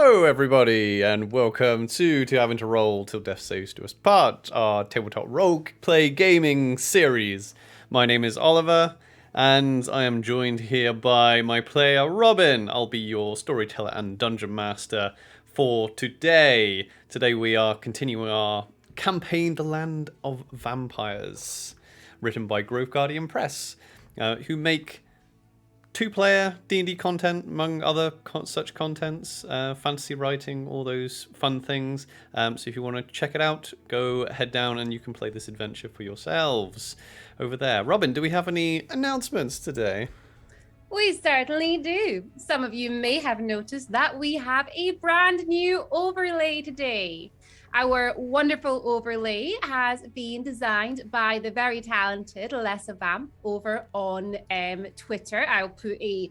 Hello, everybody, and welcome to Having to Roll Till Death Saves to Us Part, our tabletop role play gaming series. My name is Oliver, and I am joined here by my player Robin. I'll be your storyteller and dungeon master for today. Today we are continuing our campaign, The Land of Vampires, written by Grove Guardian Press, who make two-player D&D content, among other such contents, fantasy writing, all those fun things. So if you want to check it out, go head down and you can play this adventure for yourselves over there. Robin, do we have any announcements today? We certainly do. Some of you may have noticed that we have a brand new overlay today. Our wonderful overlay has been designed by the very talented Lessa Vamp over on Twitter. I'll put a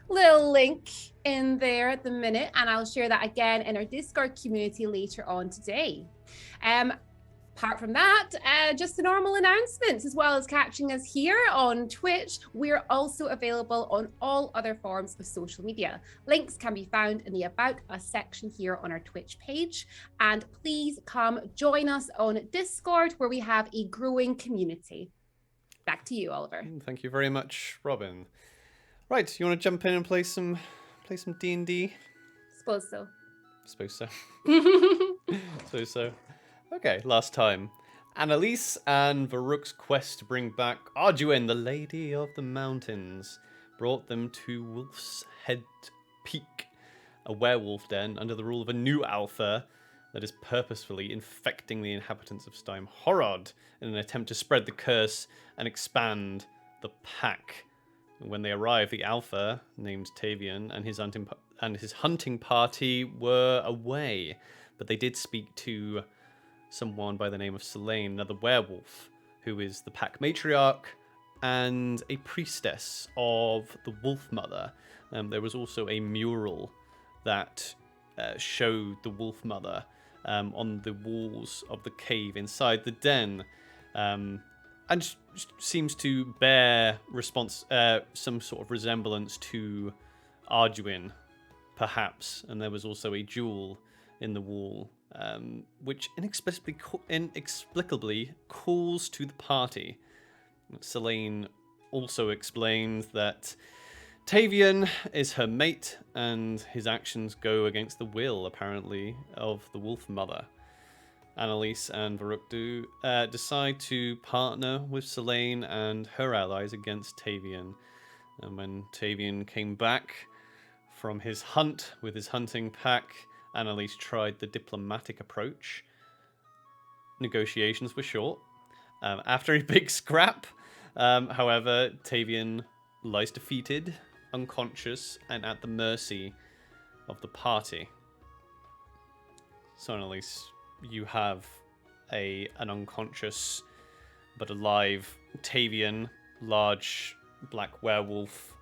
little link in there at the minute, and I'll share that again in our Discord community later on today. Apart from that, just the normal announcements, as well as catching us here on Twitch. We're also available on all other forms of social media. Links can be found in the About Us section here on our Twitch page. And please come join us on Discord, where we have a growing community. Back to you, Oliver. Thank you very much, Robin. Right, you want to jump in and play some D&D? Suppose so. Suppose so. Suppose so. Okay, last time. Annalise and Varuk's quest to bring back Arduin, the Lady of the Mountains, brought them to Wolf's Head Peak, a werewolf den under the rule of a new alpha that is purposefully infecting the inhabitants of Steim Horod in an attempt to spread the curse and expand the pack. When they arrived, the alpha, named Tavian, and his hunting party were away, but they did speak to someone by the name of Selene, another werewolf, who is the pack matriarch and a priestess of the Wolf Mother. There was also a mural that showed the Wolf Mother on the walls of the cave inside the den, and seems to bear some sort of resemblance to Arduin, perhaps. And there was also a jewel in the wall, which inexplicably calls to the party. Selene also explains that Tavian is her mate, and his actions go against the will, apparently, of the Wolf Mother. Annalise and Varuk decide to partner with Selene and her allies against Tavian. And when Tavian came back from his hunt with his hunting pack, Annalise tried the diplomatic approach. Negotiations were short. After a big scrap, however, Tavian lies defeated, unconscious, and at the mercy of the party. So, Annalise, you have an unconscious but alive Tavian, large black werewolf,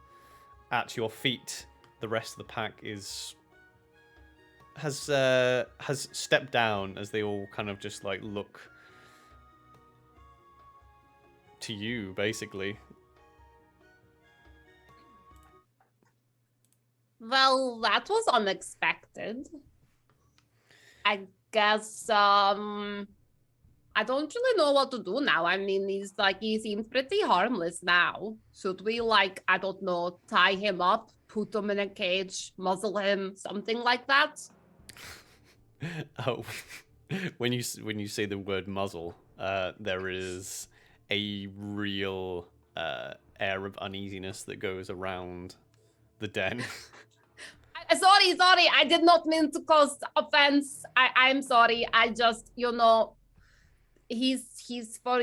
at your feet. The rest of the pack has stepped down as they all kind of just like look to you, basically. Well, that was unexpected. I guess, I don't really know what to do now. I mean, he seems pretty harmless now. Should we, I don't know, tie him up, put him in a cage, muzzle him, something like that? Oh, when you say the word muzzle, there is a real air of uneasiness that goes around the den. Sorry, I did not mean to cause offense. I'm sorry. I just, he's for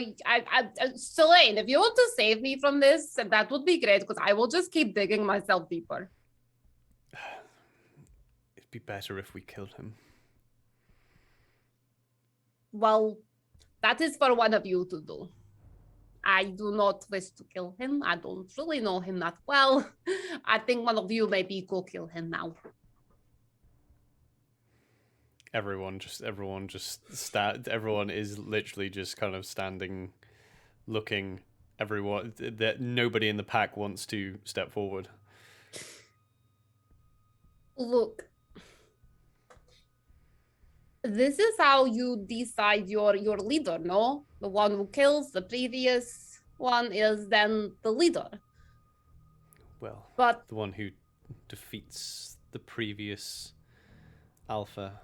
Selene, if you want to save me from this, that would be great, because I will just keep digging myself deeper. It'd be better if we killed him. Well, that is for one of you to do. I do not wish to kill him. I don't really know him that well. I think one of you maybe go kill him now. Everyone is literally just kind of standing, looking. Everyone, that nobody in the pack wants to step forward. Look, This is how you decide your leader, no? The one who kills the previous one is then the leader. Well, But the one who defeats the previous alpha.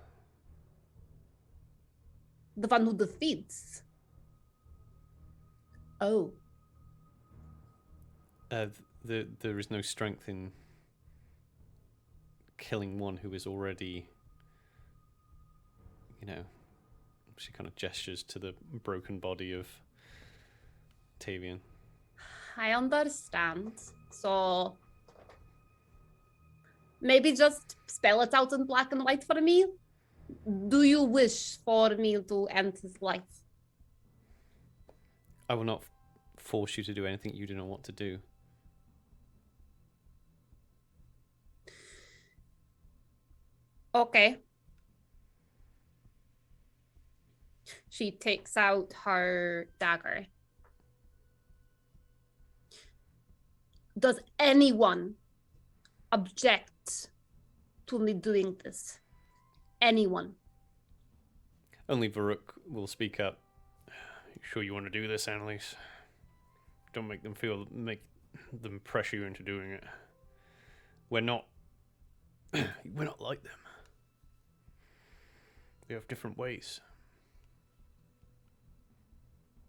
the one who defeats. Oh. There is no strength in killing one who is already, she kind of gestures to the broken body of Tavian. I understand. So maybe just spell it out in black and white for me. Do you wish for me to end his life? I will not force you to do anything you do not want to do. Okay. She takes out her dagger. Does anyone object to me doing this? Anyone? Only Varuk will speak up. You sure you want to do this, Annalise? Don't make them pressure you into doing it. We're not like them. We have different ways.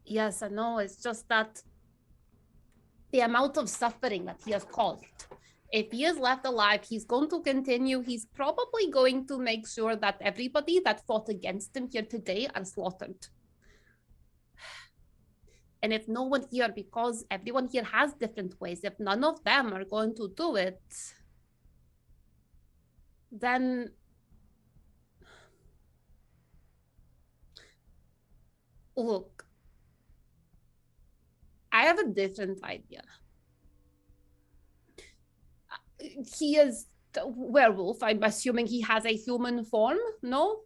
Yes, I know. It's just that the amount of suffering that he has caused. If he is left alive, he's going to continue. He's probably going to make sure that everybody that fought against him here today are slaughtered. And if no one here, because everyone here has different ways, if none of them are going to do it, then look, I have a different idea. He is a werewolf. I'm assuming he has a human form, no?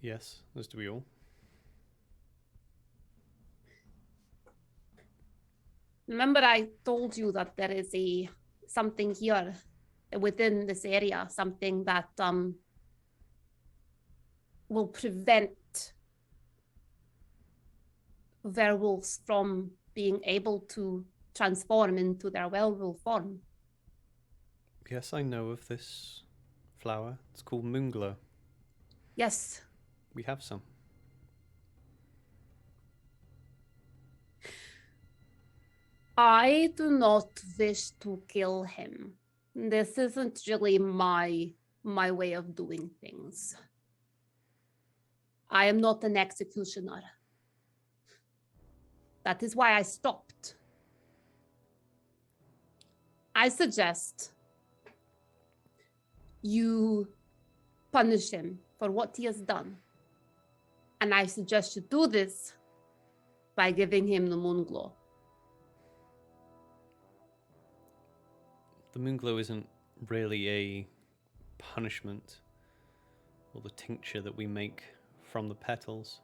Yes, as do we all. Remember I told you that there is something here within this area, something that will prevent werewolves from being able to transform into their werewolf form. Yes, I know of this flower. It's called moonglow. Yes. We have some. I do not wish to kill him. This isn't really my way of doing things. I am not an executioner. That is why I stopped. I suggest you punish him for what he has done. And I suggest you do this by giving him the moonglow. The moonglow isn't really a punishment or the tincture that we make from the petals.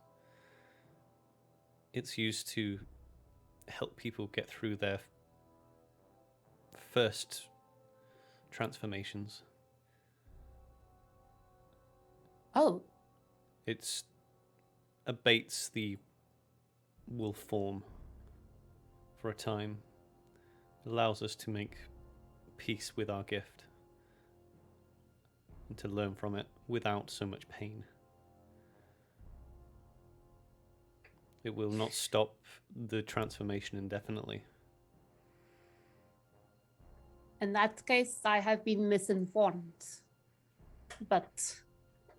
It's used to help people get through their first transformations. Oh. It abates the wolf form for a time. It allows us to make peace with our gift and to learn from it without so much pain. It will not stop the transformation indefinitely. In that case, I have been misinformed. But,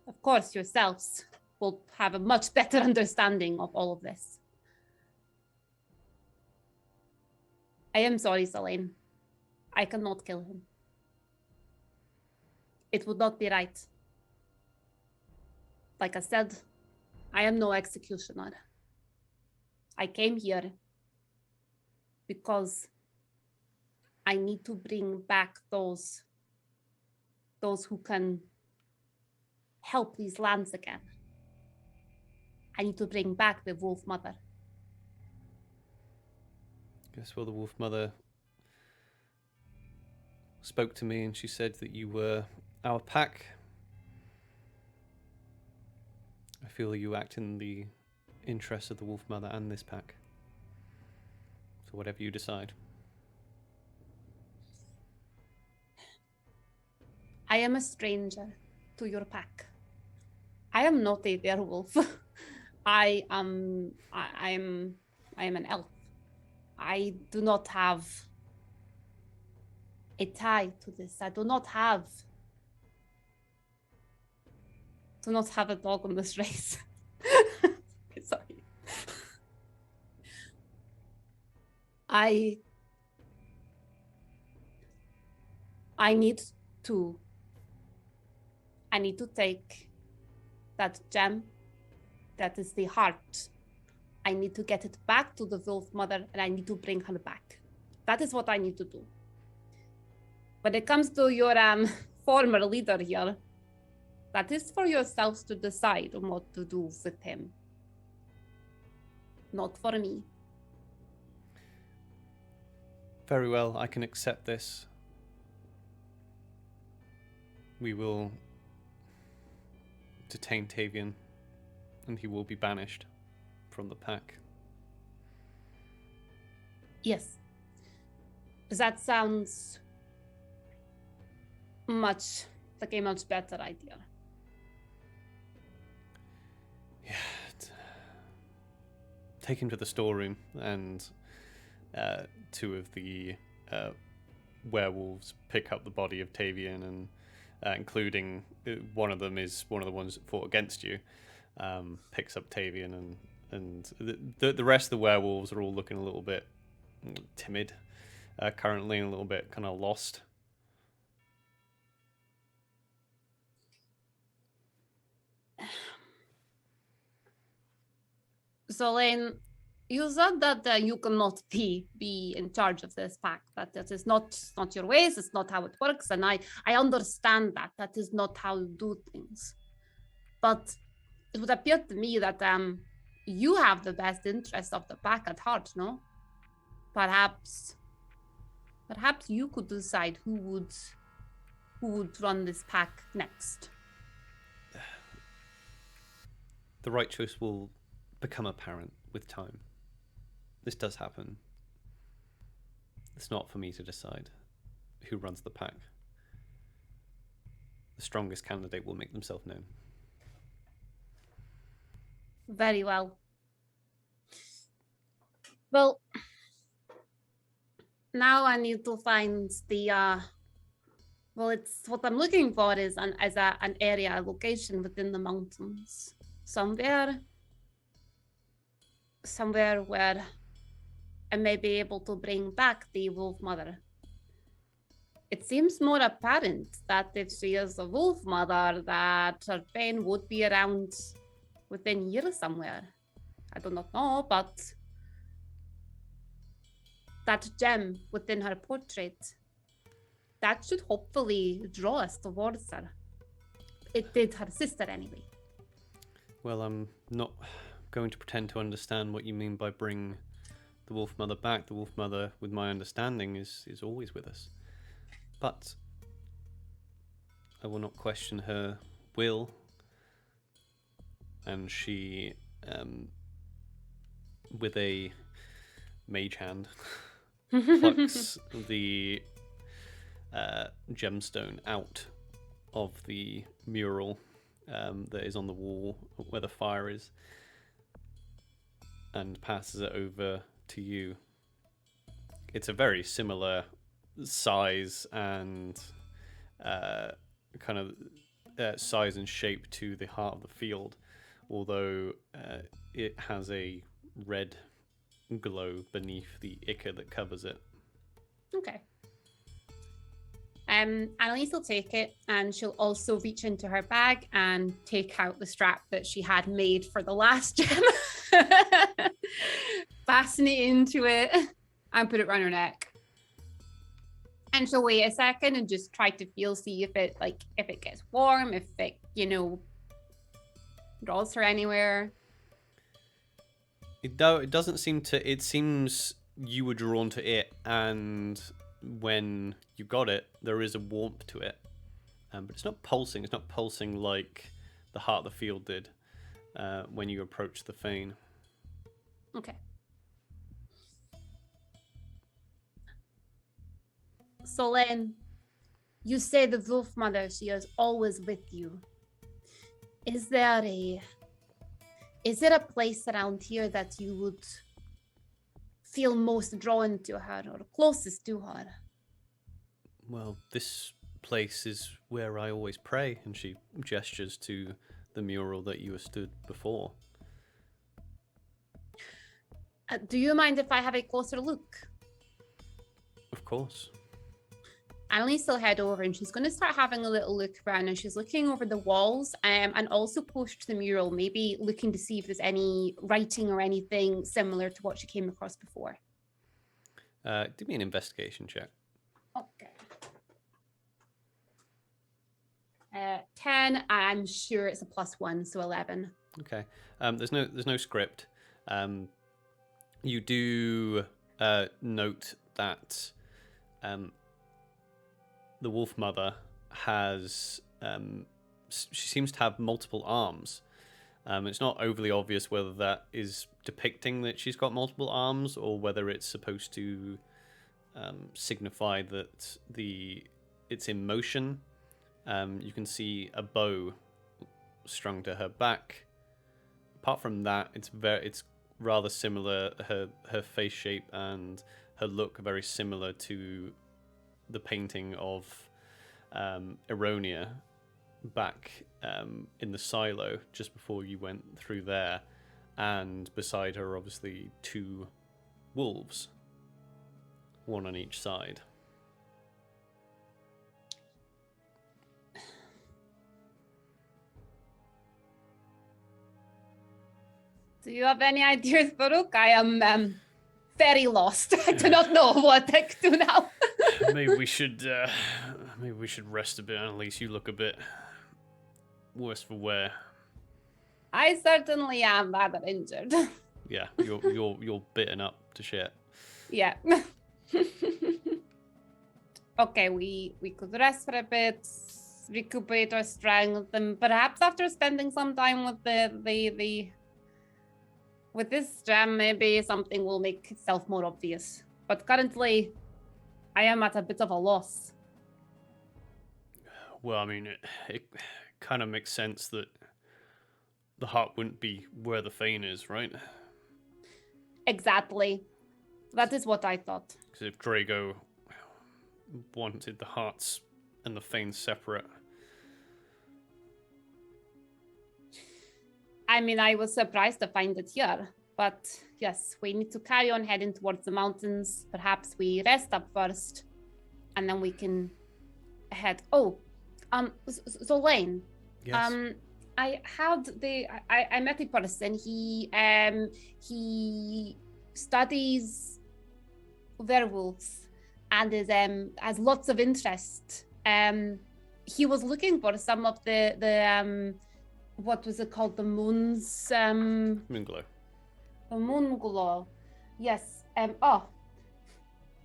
of course, yourselves will have a much better understanding of all of this. I am sorry, Selene. I cannot kill him. It would not be right. Like I said, I am no executioner. I came here because I need to bring back those who can help these lands again. I need to bring back the Wolf Mother. Yes, well, the Wolf Mother spoke to me and she said that you were our pack. I feel you act in the interest of the Wolf Mother and this pack. So whatever you decide. I am a stranger to your pack. I am not a werewolf. I am an elf. I do not have a tie to this. I do not have a dog on this race. Sorry. I need to take that gem that is the heart. I need to get it back to the Wolf Mother, and I need to bring her back. That is what I need to do. When it comes to your former leader here, that is for yourselves to decide on what to do with him. Not for me. Very well, I can accept this. We will detain Tavian, and he will be banished from the pack. Yes. That sounds much like a much better idea. Yeah. Take him to the storeroom, and two of the werewolves pick up the body of Tavian, and including one of them is one of the ones that fought against you, picks up Tavian, and the rest of the werewolves are all looking a little bit timid currently, and a little bit kind of lost. Solane, you said that you cannot be in charge of this pack, that is not your ways, it's not how it works, and I understand that is not how you do things. But it would appear to me that you have the best interest of the pack at heart, no? Perhaps you could decide who would run this pack next. The right choice will become apparent with time. This does happen. It's not for me to decide who runs the pack. The strongest candidate will make themselves known. Very well. Well, now I need to find the it's what I'm looking for is an area, a location within the mountains. Somewhere where I may be able to bring back the Wolf Mother. It seems more apparent that if she is a Wolf Mother, that her pain would be around within here somewhere. I do not know, but that gem within her portrait, that should hopefully draw us towards her. It did her sister anyway. Well, I'm not going to pretend to understand what you mean by bring the Wolf Mother back. The Wolf Mother, with my understanding, is always with us. But I will not question her will. And she, with a mage hand, plucks the gemstone out of the mural that is on the wall where the fire is, and passes it over to you. It's a very similar size and size and shape to the heart of the field, although it has a red glow beneath the ichor that covers it. Okay. Annalise will take it, and she'll also reach into her bag and take out the strap that she had made for the last gem, fasten it into it, and put it around her neck. And she'll wait a second and just try to see if it gets warm, if it, draws her anywhere. It doesn't seem to. It seems you were drawn to it, and when you got it, there is a warmth to it, but it's not pulsing. It's not pulsing like the heart of the field did. when you approach the fane. Okay. Solane, you say the wolf mother, she is always with you. Is there a place around here that you would feel most drawn to her or closest to her? Well, this place is where I always pray, and she gestures to the mural that you stood before. Do you mind if I have a closer look? Of course. Annalise will head over and she's going to start having a little look around, and she's looking over the walls and also close to the mural, maybe looking to see if there's any writing or anything similar to what she came across before. Do me an investigation check. Okay. 10, I'm sure it's a +1, so 11. Okay. There's no script. You do note that the wolf mother has she seems to have multiple arms. It's not overly obvious whether that is depicting that she's got multiple arms or whether it's supposed to signify that it's in motion. You can see a bow strung to her back. Apart from that, it's rather similar. Her face shape and her look are very similar to the painting of Eronia back in the silo just before you went through there, and beside her obviously 2 wolves, one on each side. Do you have any ideas, Baruch? I am very lost. I do not know what I do now. Maybe we should rest a bit. At least you look a bit worse for wear. I certainly am rather injured. Yeah, you're bitten up to shit. Yeah. Okay, we could rest for a bit, recuperate our strength, and perhaps after spending some time with with this gem, maybe something will make itself more obvious. But currently, I am at a bit of a loss. Well, I mean, it kind of makes sense that the heart wouldn't be where the fane is, right? Exactly. That is what I thought. Because if Drago wanted the hearts and the fane separate. I mean, I was surprised to find it here. But yes, we need to carry on heading towards the mountains. Perhaps we rest up first, and then we can head. Oh, Zolaine. Yes. I met a person. He studies werewolves and is has lots of interest. He was looking for some of the what was it called? The moons. Moonglow. The moonglow. Yes.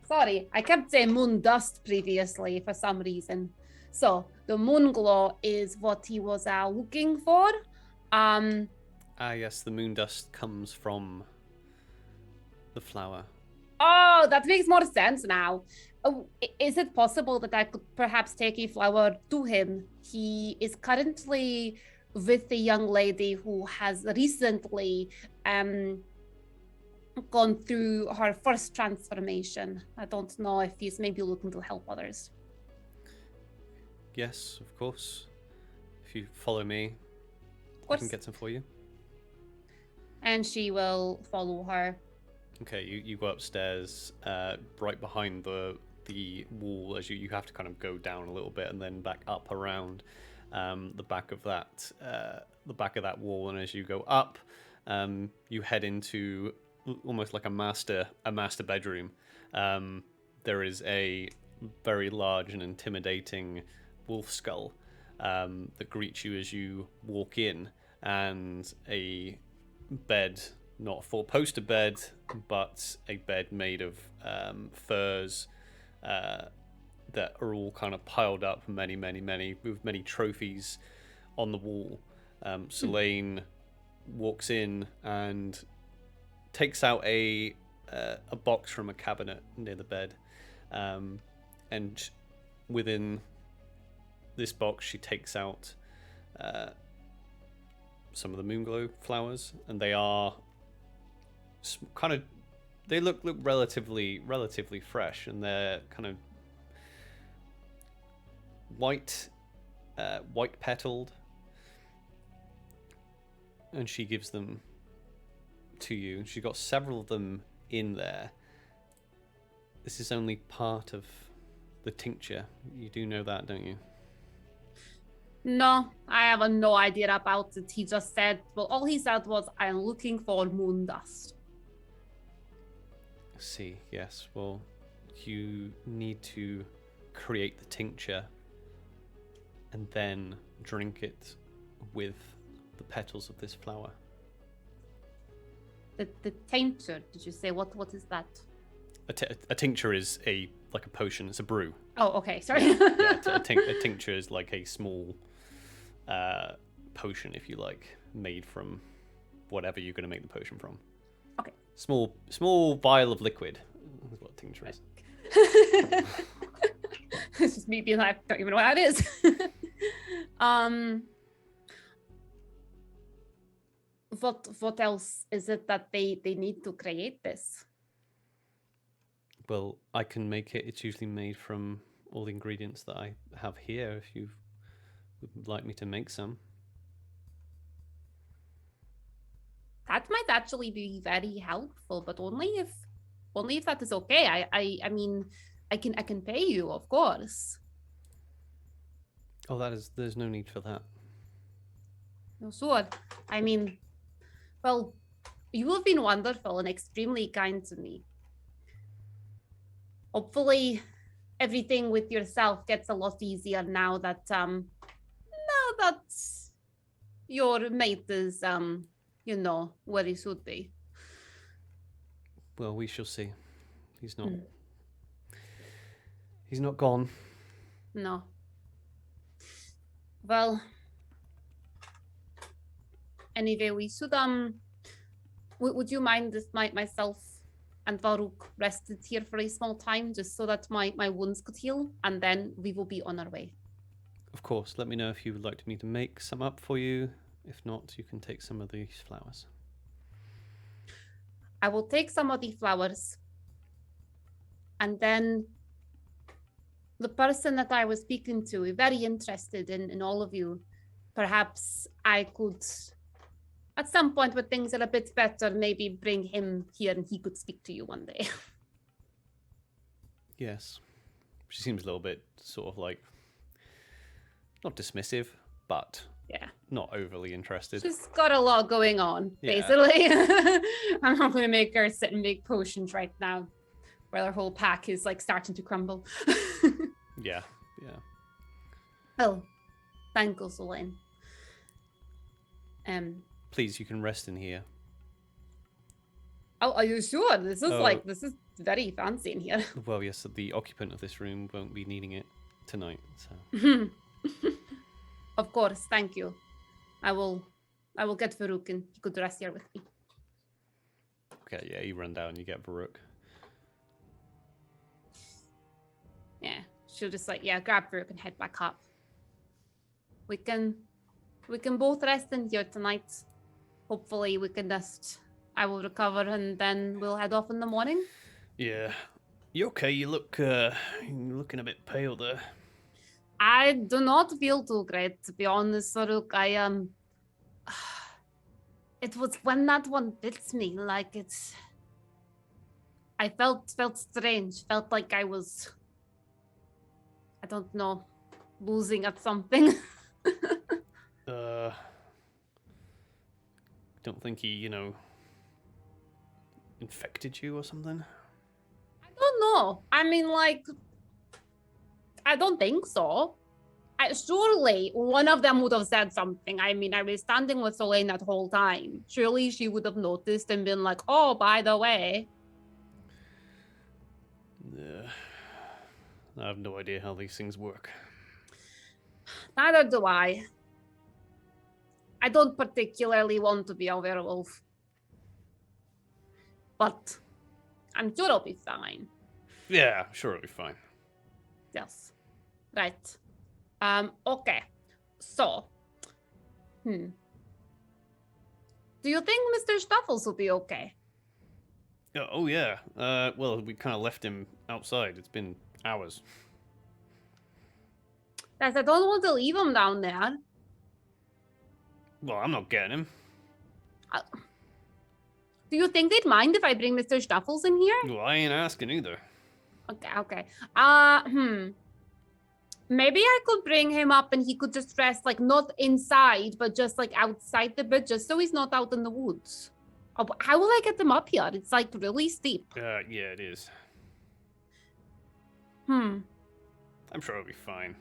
Sorry, I kept saying moon dust previously for some reason. So the moonglow is what he was looking for. Yes, the moon dust comes from the flower. Oh, that makes more sense now. Oh, is it possible that I could perhaps take a flower to him? He is currently with a young lady who has recently gone through her first transformation. I don't know if he's maybe looking to help others. Yes, of course. If you follow me, Of I can course. get some for you. And she will follow her. Okay, you go upstairs, right behind the wall. As you have to kind of go down a little bit and then back up around the back of that wall. And as you go up, you head into almost like a master bedroom. There is a very large and intimidating wolf skull that greets you as you walk in, and a bed, not a four-poster bed, but a bed made of furs that are all kind of piled up, many, with many trophies on the wall. Selene walks in and takes out a box from a cabinet near the bed, and within this box she takes out some of the moonglow flowers, and they are they look relatively fresh, and they're kind of white petaled, and she gives them to you. She got several of them in there. This is only part of the tincture. You do know that, don't you? No, I have no idea about it. He just said, well, all he said was, I'm looking for moon dust. See, yes. Well, you need to create the tincture and then drink it with the petals of this flower. The tincture, did you say? What is that? A tincture is like a potion. It's a brew. Oh, okay. Sorry. Yeah, a tincture is like a small potion, if you like, made from whatever you're going to make the potion from. Okay. Small vial of liquid is what tincture is. It's just me being like, I don't even know what that is. What else is it that they need to create this? Well, I can make it. It's usually made from all the ingredients that I have here, if you would like me to make some. That might actually be very helpful, but only if that is okay. I mean, I can pay you, of course. Oh, there's no need for that. No, sure. I mean, well, you have been wonderful and extremely kind to me. Hopefully, everything with yourself gets a lot easier now that your mate is where he should be. Well, we shall see. He's not gone. No. Well, anyway, we should would you mind if myself and Varuk rested here for a small time, just so that my wounds could heal, and then we will be on our way. Of course. Let me know if you would like me to make some up for you. If not, you can take some of these flowers. I will take some of the flowers, and then the person that I was speaking to is very interested in all of you. Perhaps I could, at some point when things are a bit better, maybe bring him here and he could speak to you one day. Yes. She seems a little bit sort of like, not dismissive, but Yeah. not overly interested. She's got a lot going on, Yeah. basically. I'm not going to make her sit and make potions right now, while her whole pack is like starting to crumble. Yeah. Oh, thank you, Solane. Please, you can rest in here. Oh, are you sure? This is very fancy in here. Well, yes, the occupant of this room won't be needing it tonight, so. Of course, thank you. I will get Varuk and he could rest here with me. Okay, yeah, you run down, you get Varuk. Yeah, she'll just grab Varuk and head back up. We can both rest in here tonight. Hopefully I will recover and then we'll head off in the morning. Yeah. You okay? You're looking a bit pale there. I do not feel too great, to be honest, Varuk. It was when that one bit me, I felt strange. Felt like I was, I don't know, losing at something. Don't think he, infected you or something? I don't know. I mean, I don't think so. Surely one of them would have said something. I mean, I was standing with Solane that whole time. Surely she would have noticed and been like, oh, by the way. Yeah. I have no idea how these things work. Neither do I. I don't particularly want to be a werewolf. But I'm sure I'll be fine. Yeah, sure it'll be fine. Yes. Right. Okay. So. Do you think Mr. Stuffles will be okay? Oh yeah. Well, we kind of left him outside. It's been hours. Yes, I don't want to leave him down there. Well, I'm not getting him. Do you think they'd mind if I bring Mr. Stuffles in here? Well, I ain't asking either. Okay. Maybe I could bring him up and he could just rest, like, not inside, but just, like, outside the bed, just so he's not out in the woods. Oh, how will I get them up here? It's, like, really steep. Yeah, it is. I'm sure it'll be fine.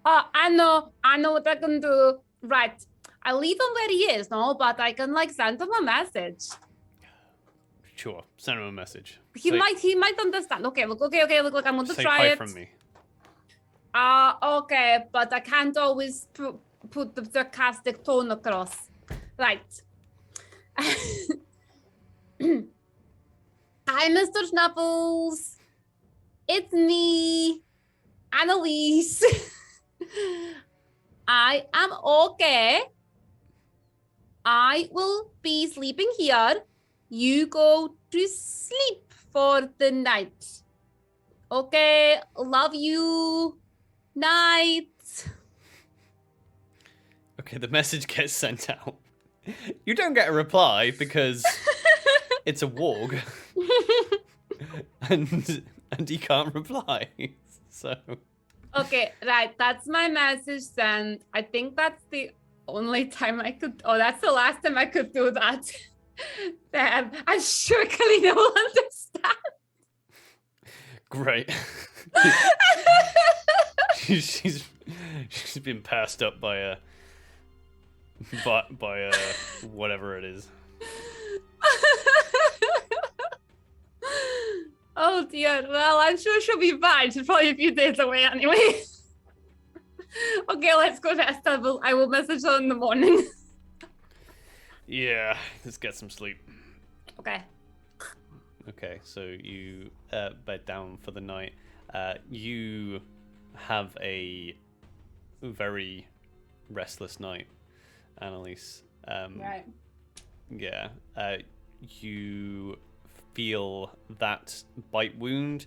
I know what I can do. Right. I'll leave him where he is, no, but I can, like, send him a message. Sure, send him a message. He might understand. Okay, look, I'm going to try it. Say hi from me. Okay, but I can't always put the sarcastic tone across. Right. Hi, Mr. Snuffles. It's me, Annalise. I am okay. I will be sleeping here. You go to sleep for the night. Okay, love you. Night. Okay, the message gets sent out. You don't get a reply because it's a warg. and he can't reply. So Okay, right. That's my message sent. I think that's the only time I could. Oh, that's the last time I could do that. Damn, I'm sure Kalina will understand. Great. she's been passed up by a whatever it is. Oh dear. Well, I'm sure she'll be fine. She's probably a few days away anyway. Okay, let's go rest. I will message her in the morning. Yeah, let's get some sleep. Okay. Okay, so you bed down for the night. You have a very restless night, Annalise. Right. Yeah. You feel that bite wound,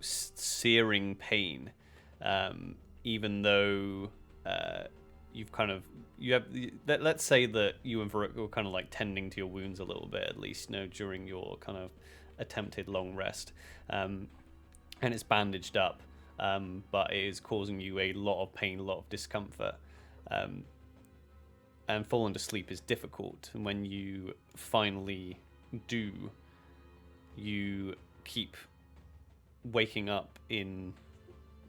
searing pain, even though let's say that you and Varuk were kind of like tending to your wounds a little bit, at least, during your kind of attempted long rest, and it's bandaged up, but it is causing you a lot of pain, a lot of discomfort, and falling to sleep is difficult. And when you finally do, you keep waking up in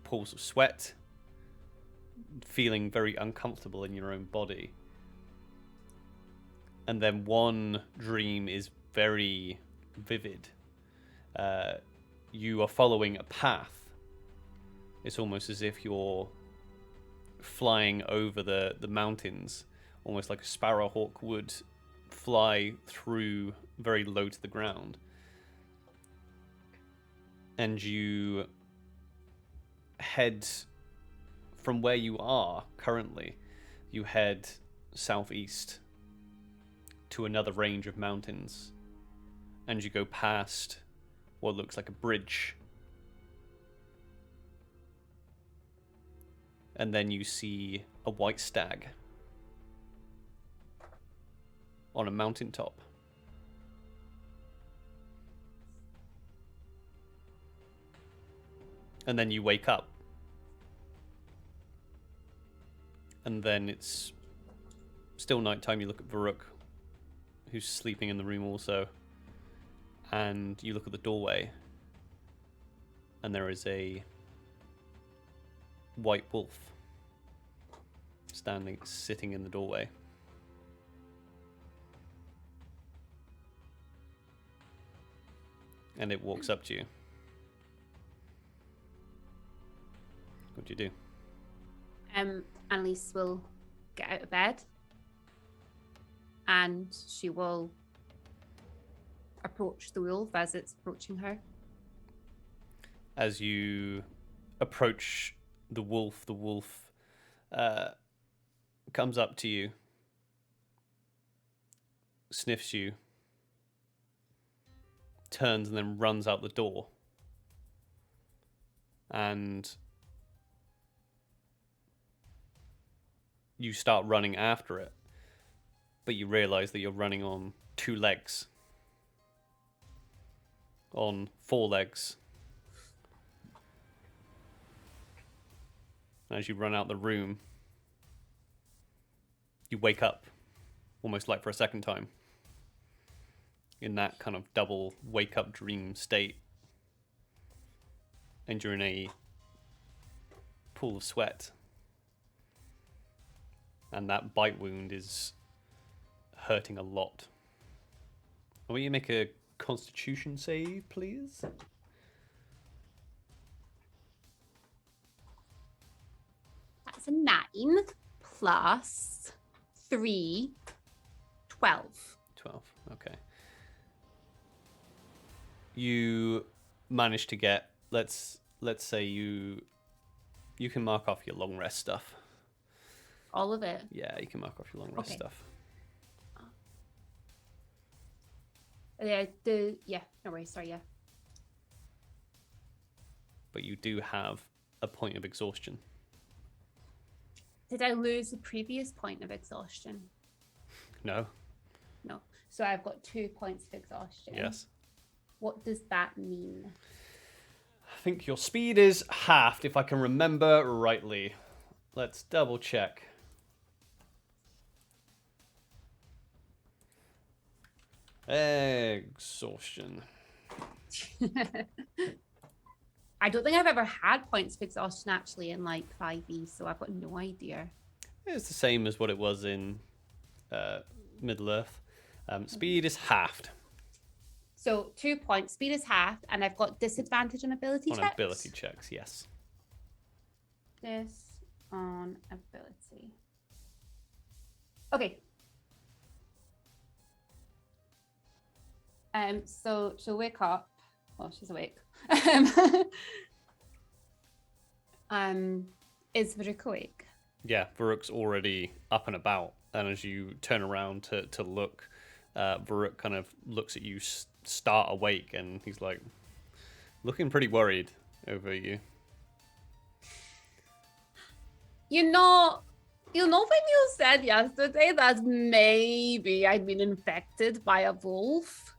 pools of sweat, feeling very uncomfortable in your own body. And then one dream is very vivid. You are following a path. It's almost as if you're flying over the mountains, almost like a sparrowhawk would fly through very low to the ground. And you head from where you are currently, you head southeast to another range of mountains, and you go past what looks like a bridge. And then you see a white stag on a mountaintop. And then you wake up. And then it's still nighttime. You look at Varuk, who's sleeping in the room also. And you look at the doorway. And there is a white wolf sitting in the doorway. And it walks up to you. What do you do? Annalise will get out of bed and she will approach the wolf as it's approaching her. As you approach the wolf comes up to you, sniffs you, turns and then runs out the door. And you start running after it, but you realize that you're running on 2 legs. On 4 legs. As you run out the room, you wake up, almost like for a second time, in that kind of double wake-up dream state. And you're in a pool of sweat. And that bite wound is hurting a lot. Will you make a Constitution save, please? That's a 9 plus 3, 12. 12, okay. You manage to get, let's say you can mark off your long rest stuff. All of it? Yeah, you can mark off your long rest stuff. No worries, sorry, yeah. But you do have a point of exhaustion. Did I lose the previous point of exhaustion? No. No. So I've got 2 points of exhaustion. Yes. What does that mean? I think your speed is halved, if I can remember rightly. Let's double check. Exhaustion. I don't think I've ever had points of exhaustion actually in like 5e, so I've got no idea. It's the same as what it was in Middle-earth. Speed is halved. So 2 points, speed is halved, and I've got disadvantage on ability checks? On ability checks, yes. This on ability. Okay. So she'll wake up. Well, she's awake. Is Varuk awake? Yeah, Varuk's already up and about, and as you turn around to look, Varuk kind of looks at you, start awake, and he's like looking pretty worried over you. You know when you said yesterday that maybe I'd been infected by a wolf?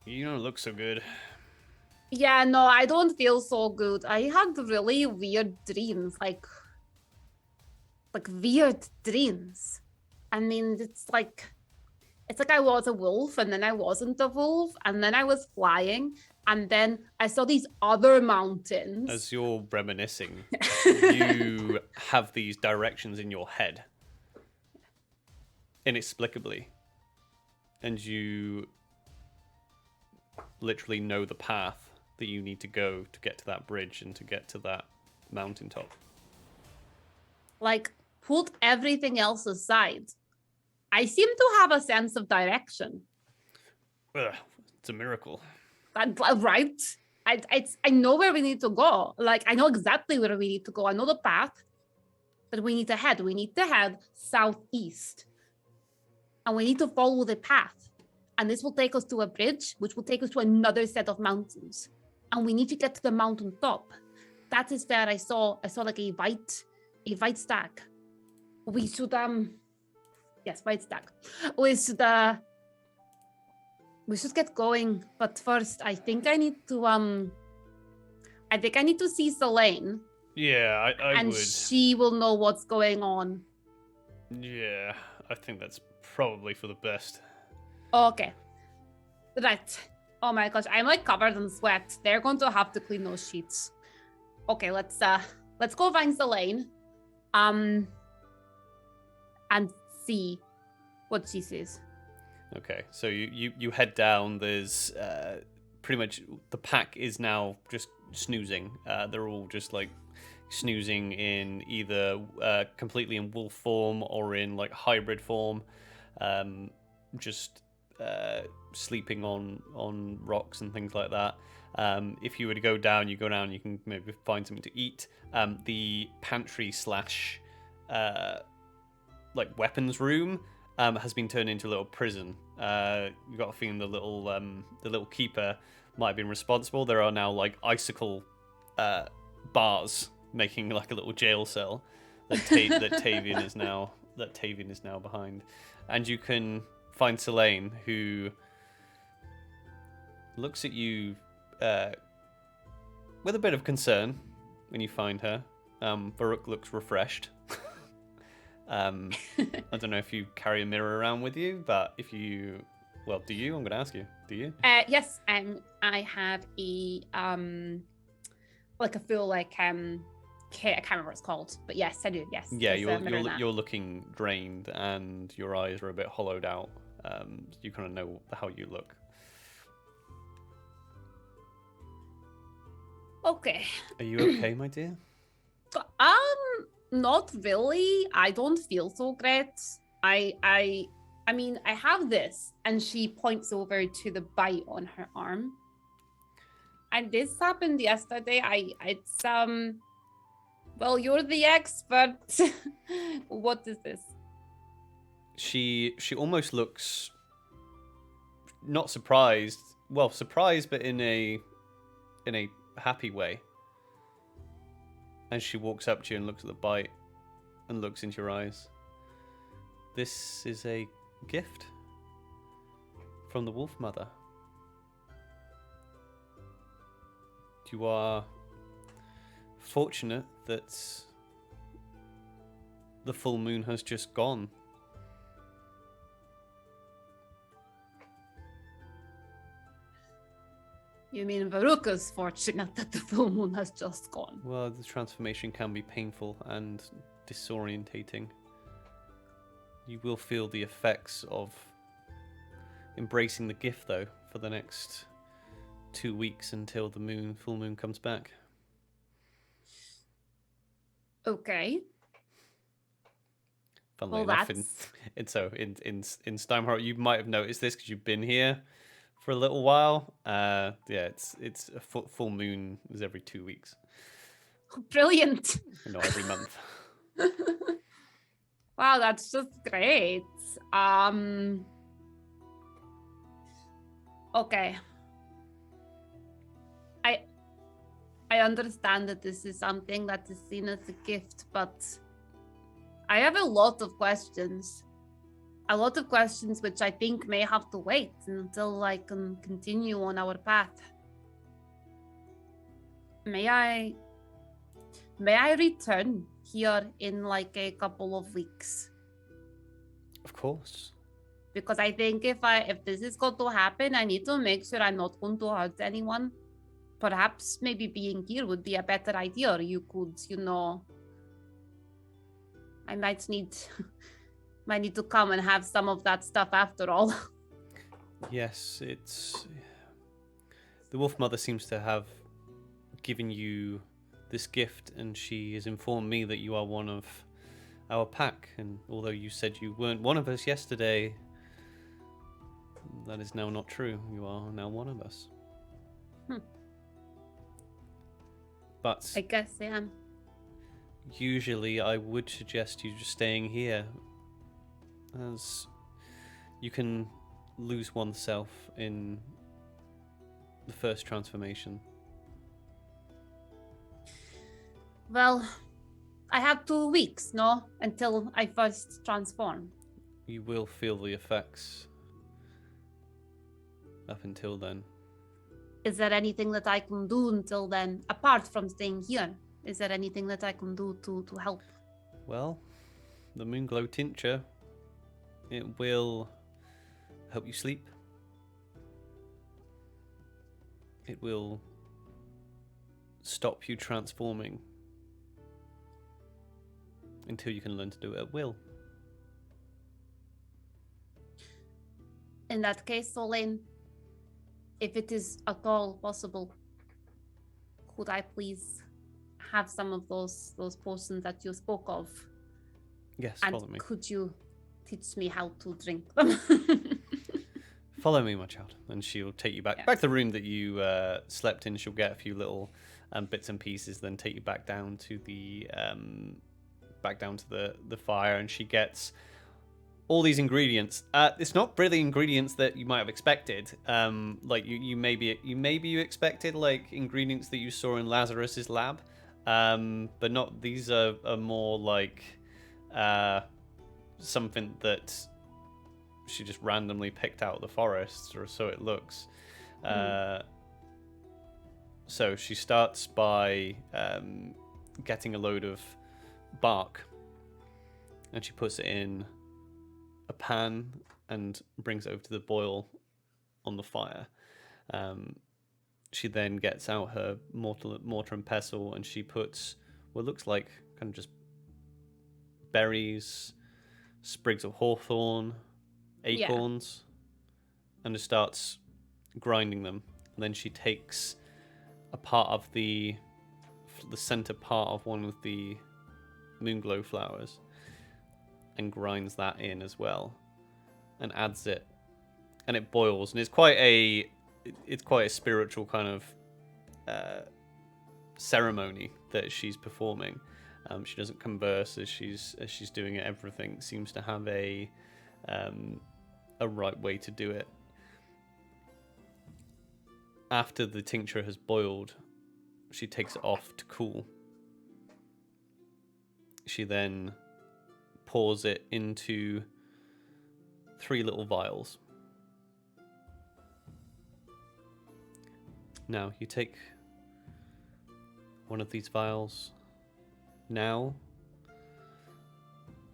You don't look so good. Yeah, no, I don't feel so good. I had really weird dreams, like weird dreams. I mean, it's like I was a wolf and then I wasn't a wolf and then I was flying and then I saw these other mountains. As you're reminiscing, you have these directions in your head. Inexplicably. And you literally know the path that you need to go to get to that bridge and to get to that mountaintop. Like, put everything else aside. I seem to have a sense of direction. Ugh, it's a miracle. Right? I know where we need to go. Like, I know exactly where we need to go. I know the path that we need to head. We need to head southeast. And we need to follow the path. And this will take us to a bridge, which will take us to another set of mountains. And we need to get to the mountain top. That is where I saw like a white stack. We should yes, white stack. We should get going, but first I think I need to see Selene. Yeah, I and would. She will know what's going on. Yeah, I think that's probably for the best. Okay. Right. Oh my gosh, I'm like covered in sweat. They're going to have to clean those sheets. Okay, let's go find Selene. And see what she says. Okay, so you head down. There's pretty much the pack is now just snoozing. They're all just like snoozing in either completely in wolf form or in like hybrid form, just sleeping on rocks and things like that. If you were to go down, you can maybe find something to eat. The pantry slash like weapons room has been turned into a little prison. You've got a feeling the little keeper might have been responsible. There are now like icicle bars making like a little jail cell that Tavian is now behind, and you can find Selene, who looks at you with a bit of concern when you find her. Varuk looks refreshed. I don't know if you carry a mirror around with you, but if you, well, do you? I'm going to ask you. Do you? Yes, I have a like a full like I can't remember what it's called, but yes, I do. Yes. Yeah, you're looking drained, and your eyes are a bit hollowed out. You kind of know how you look. Okay. Are you okay, my dear? Not really. I don't feel so great. I mean, I have this, and she points over to the bite on her arm. And this happened yesterday. It's well, you're the expert. What is this? She almost looks not surprised. Well, surprised, but in a happy way. And she walks up to you and looks at the bite and looks into your eyes. This is a gift from the Wolf Mother. You are fortunate that the full moon has just gone. You mean Varuk is fortunate that the full moon has just gone? Well, the transformation can be painful and disorientating. You will feel the effects of embracing the gift, though, for the next 2 weeks until the full moon comes back. Okay. Funnily enough, in Steinhardt, you might have noticed this because you've been here for a little while. Yeah, it's a full moon is every 2 weeks. Brilliant. Not every month. Wow, that's just great. Okay. I understand that this is something that is seen as a gift, but I have a lot of questions. A lot of questions which I think may have to wait until I can continue on our path. May I return here in like a couple of weeks? Of course. Because I think if this is going to happen, I need to make sure I'm not going to hurt anyone. Perhaps maybe being here would be a better idea. You could, I might need to come and have some of that stuff after all. Yes, the Wolf Mother seems to have given you this gift, and she has informed me that you are one of our pack. And although you said you weren't one of us yesterday, that is now not true. You are now one of us. But I guess I am. Usually I would suggest you just staying here, as you can lose oneself in the first transformation. Well, I have 2 weeks, no? Until I first transform. You will feel the effects up until then. Is there anything that I can do until then, apart from staying here? Is there anything that I can do to help? Well, the Moonglow tincture, it will help you sleep. It will stop you transforming until you can learn to do it at will. In that case, Solane, if it is at all possible, could I please have some of those potions that you spoke of. Yes, And follow me. could you teach me how to drink them? Follow me, my child. And she'll take you back to the room that you slept in. She'll get a few little bits and pieces, then take you back down to the fire, and she gets all these ingredients. It's not really ingredients that you might have expected. Like you maybe you expected like ingredients that you saw in Lazarus's lab, but not. These are more like something that she just randomly picked out of the forest, or so it looks. So she starts by getting a load of bark, and she puts it in a pan and brings it over to the boil on the fire. She then gets out her mortar and pestle, and she puts what looks like kind of just berries, sprigs of hawthorn, acorns, and just starts grinding them. And then she takes a part of the center part of one of the moonglow flowers and grinds that in as well, and adds it, and it boils. And it's quite a spiritual kind of ceremony that she's performing. She doesn't converse as she's doing it. Everything seems to have a right way to do it. After the tincture has boiled, she takes it off to cool. She then pours it into 3 little vials. Now, you take one of these vials now,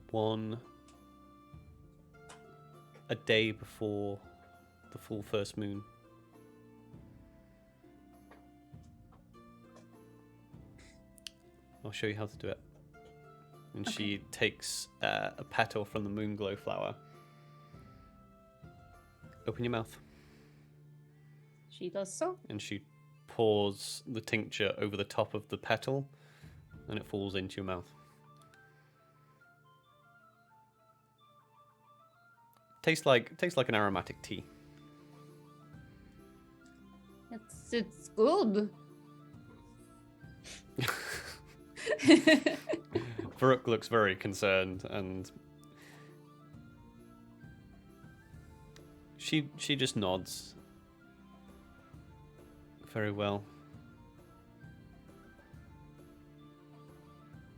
one a day before the full first moon. I'll show you how to do it. And she takes a petal from the moonglow flower. Open your mouth. She does so. And she pours the tincture over the top of the petal, and it falls into your mouth. Tastes like an aromatic tea. It's good. Varuk looks very concerned, and she just nods. Very well.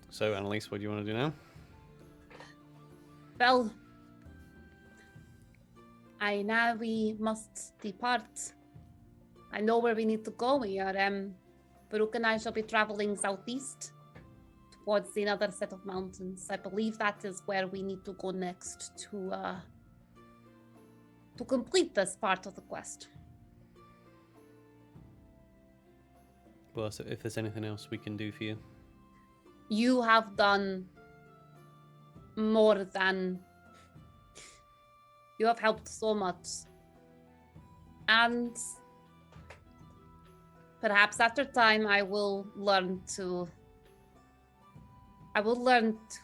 So, Annalise, what do you want to do now? Well, now we must depart. I know where we need to go. We are, Baruch and I shall be traveling southeast towards another set of mountains. I believe that is where we need to go next to complete this part of the quest. Well, so if there's anything else we can do for you. You have done more than... You have helped so much. And perhaps after time I will learn to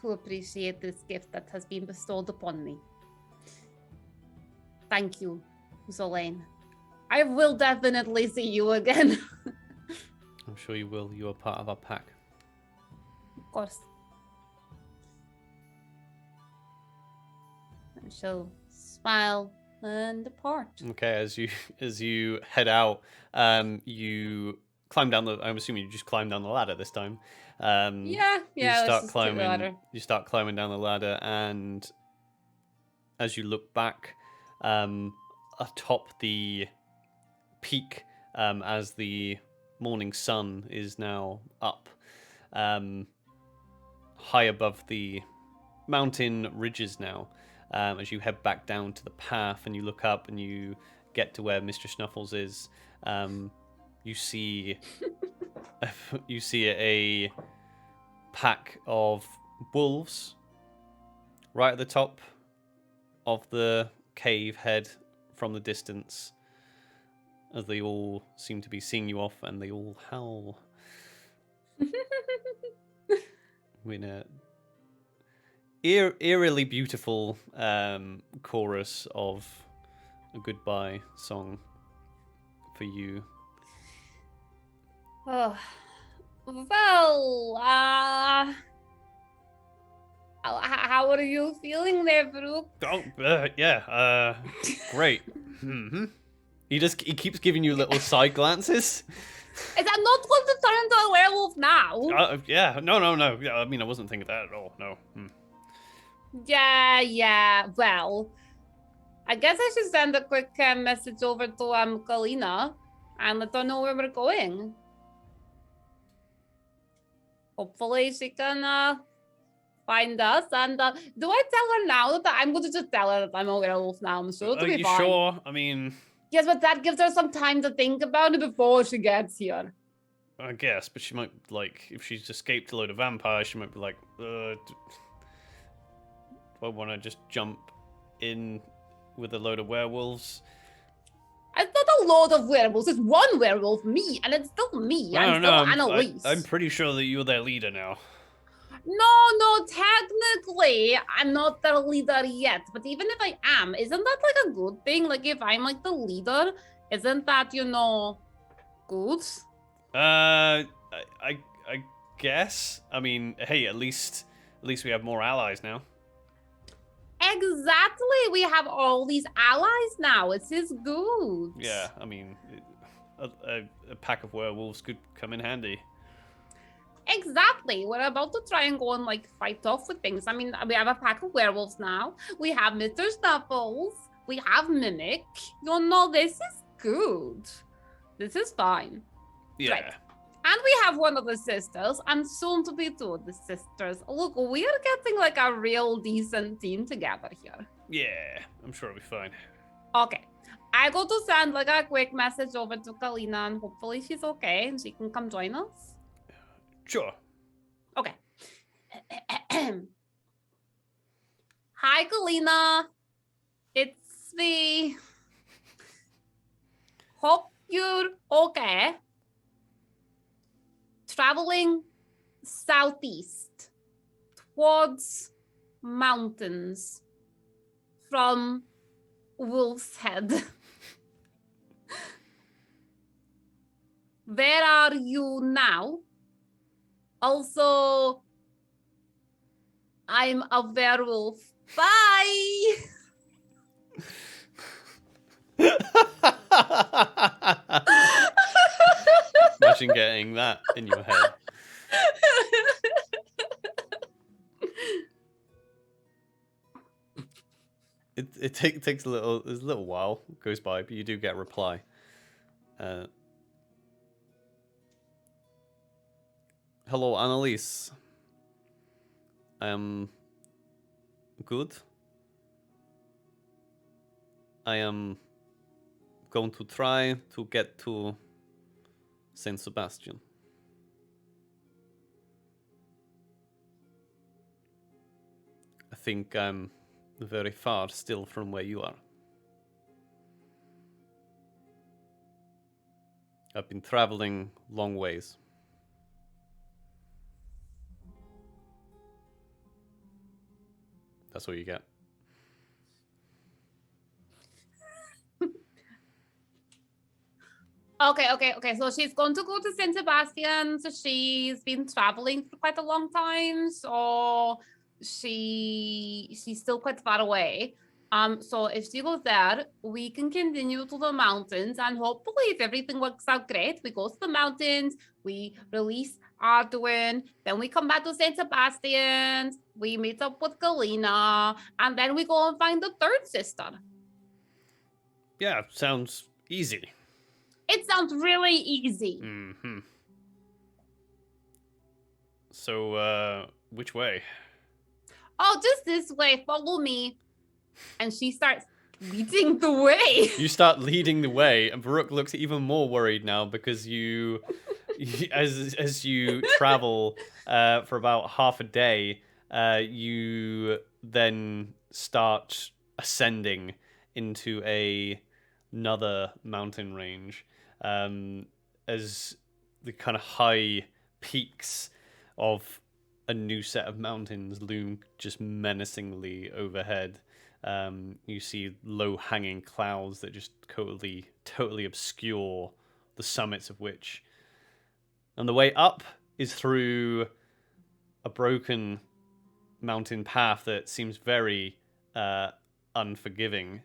appreciate this gift that has been bestowed upon me. Thank you, Zolaine. I will definitely see you again. I'm sure you will. You are part of our pack. Of course. I shall smile and depart. Okay, as you head out, you climb down the. I'm assuming you just climb down the ladder this time. Yeah. You Let's start just climbing. take the ladder. You start climbing down the ladder, and as you look back, atop the peak, as the morning sun is now up, high above the mountain ridges now. As you head back down to the path and you look up and you get to where Mr. Snuffles is, you see a pack of wolves right at the top of the cave head from the distance, as they all seem to be seeing you off and they all howl. in a eerily beautiful chorus of a goodbye song for you. Oh, well, how are you feeling there, Brooke? Oh, yeah, great. He keeps giving you little side glances. Is that not going to turn into a werewolf now? Yeah, no. Yeah, I mean, I wasn't thinking that at all. No. Yeah. Well, I guess I should send a quick message over to Kalina and let her know where we're going. Hopefully she can find us. And do I tell her now that I'm going to just tell her that I'm a werewolf now? I'm sure it'll be You fine. sure? I mean, Yes, but that gives her some time to think about it before she gets here. I guess, but she might, like, if she's escaped a load of vampires, she might be like, do I want to just jump in with a load of werewolves? It's not a load of werewolves. It's one werewolf, me, and it's still me. I'm still Annalise. I'm pretty sure that you're their leader now. No, technically, I'm not the leader yet. But even if I am, isn't that like a good thing? Like, if I'm like the leader, isn't that, good? I guess. I mean, hey, at least we have more allies now. Exactly. We have all these allies now. It is good. Yeah, I mean, a pack of werewolves could come in handy. Exactly. We're about to try and go and like fight off with things. I mean, we have a pack of werewolves now. We have Mr. Snuffles. We have Mimic. This is good. This is fine. Yeah. Right. And we have one of the sisters, and soon to be two of the sisters. Look, we are getting like a real decent team together here. Yeah, I'm sure it'll be fine. Okay. I go to send like a quick message over to Kalina, and hopefully she's okay and she can come join us. Sure. Okay. Hi, Kalina. It's me. Hope you're okay. Traveling southeast towards mountains from Wolf's Head. Where are you now? Also, I'm a werewolf. Bye! Imagine getting that in your head. It takes a little while, goes by, but you do get a reply. Hello, Annalise. I am good. I am going to try to get to Saint Sebastian. I think I'm very far still from where you are. I've been traveling long ways. That's what you get. Okay. So she's going to go to Saint Sebastian. So she's been traveling for quite a long time. So she's still quite far away. So if she goes there, we can continue to the mountains, and hopefully, if everything works out great, we go to the mountains, we release Arduin, then we come back to Saint Sebastian, we meet up with Galena, and then we go and find the third sister. Yeah, sounds easy. It sounds really easy. Mm-hmm. So, which way? Oh, just this way. Follow me. And she starts leading the way. You start leading the way, and Baruch looks even more worried now because as you travel for about half a day, you then start ascending into another mountain range. As the kind of high peaks of a new set of mountains loom just menacingly overhead. You see low-hanging clouds that just totally obscure the summits of which. And the way up is through a broken mountain path that seems very unforgiving.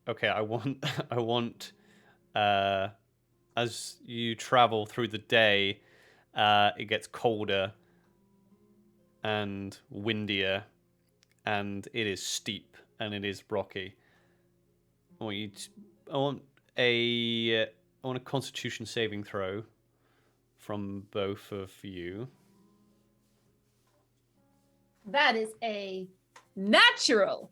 Okay, I want as you travel through the day, it gets colder and windier, and it is steep and it is rocky. I want a Constitution saving throw from both of you. That is a natural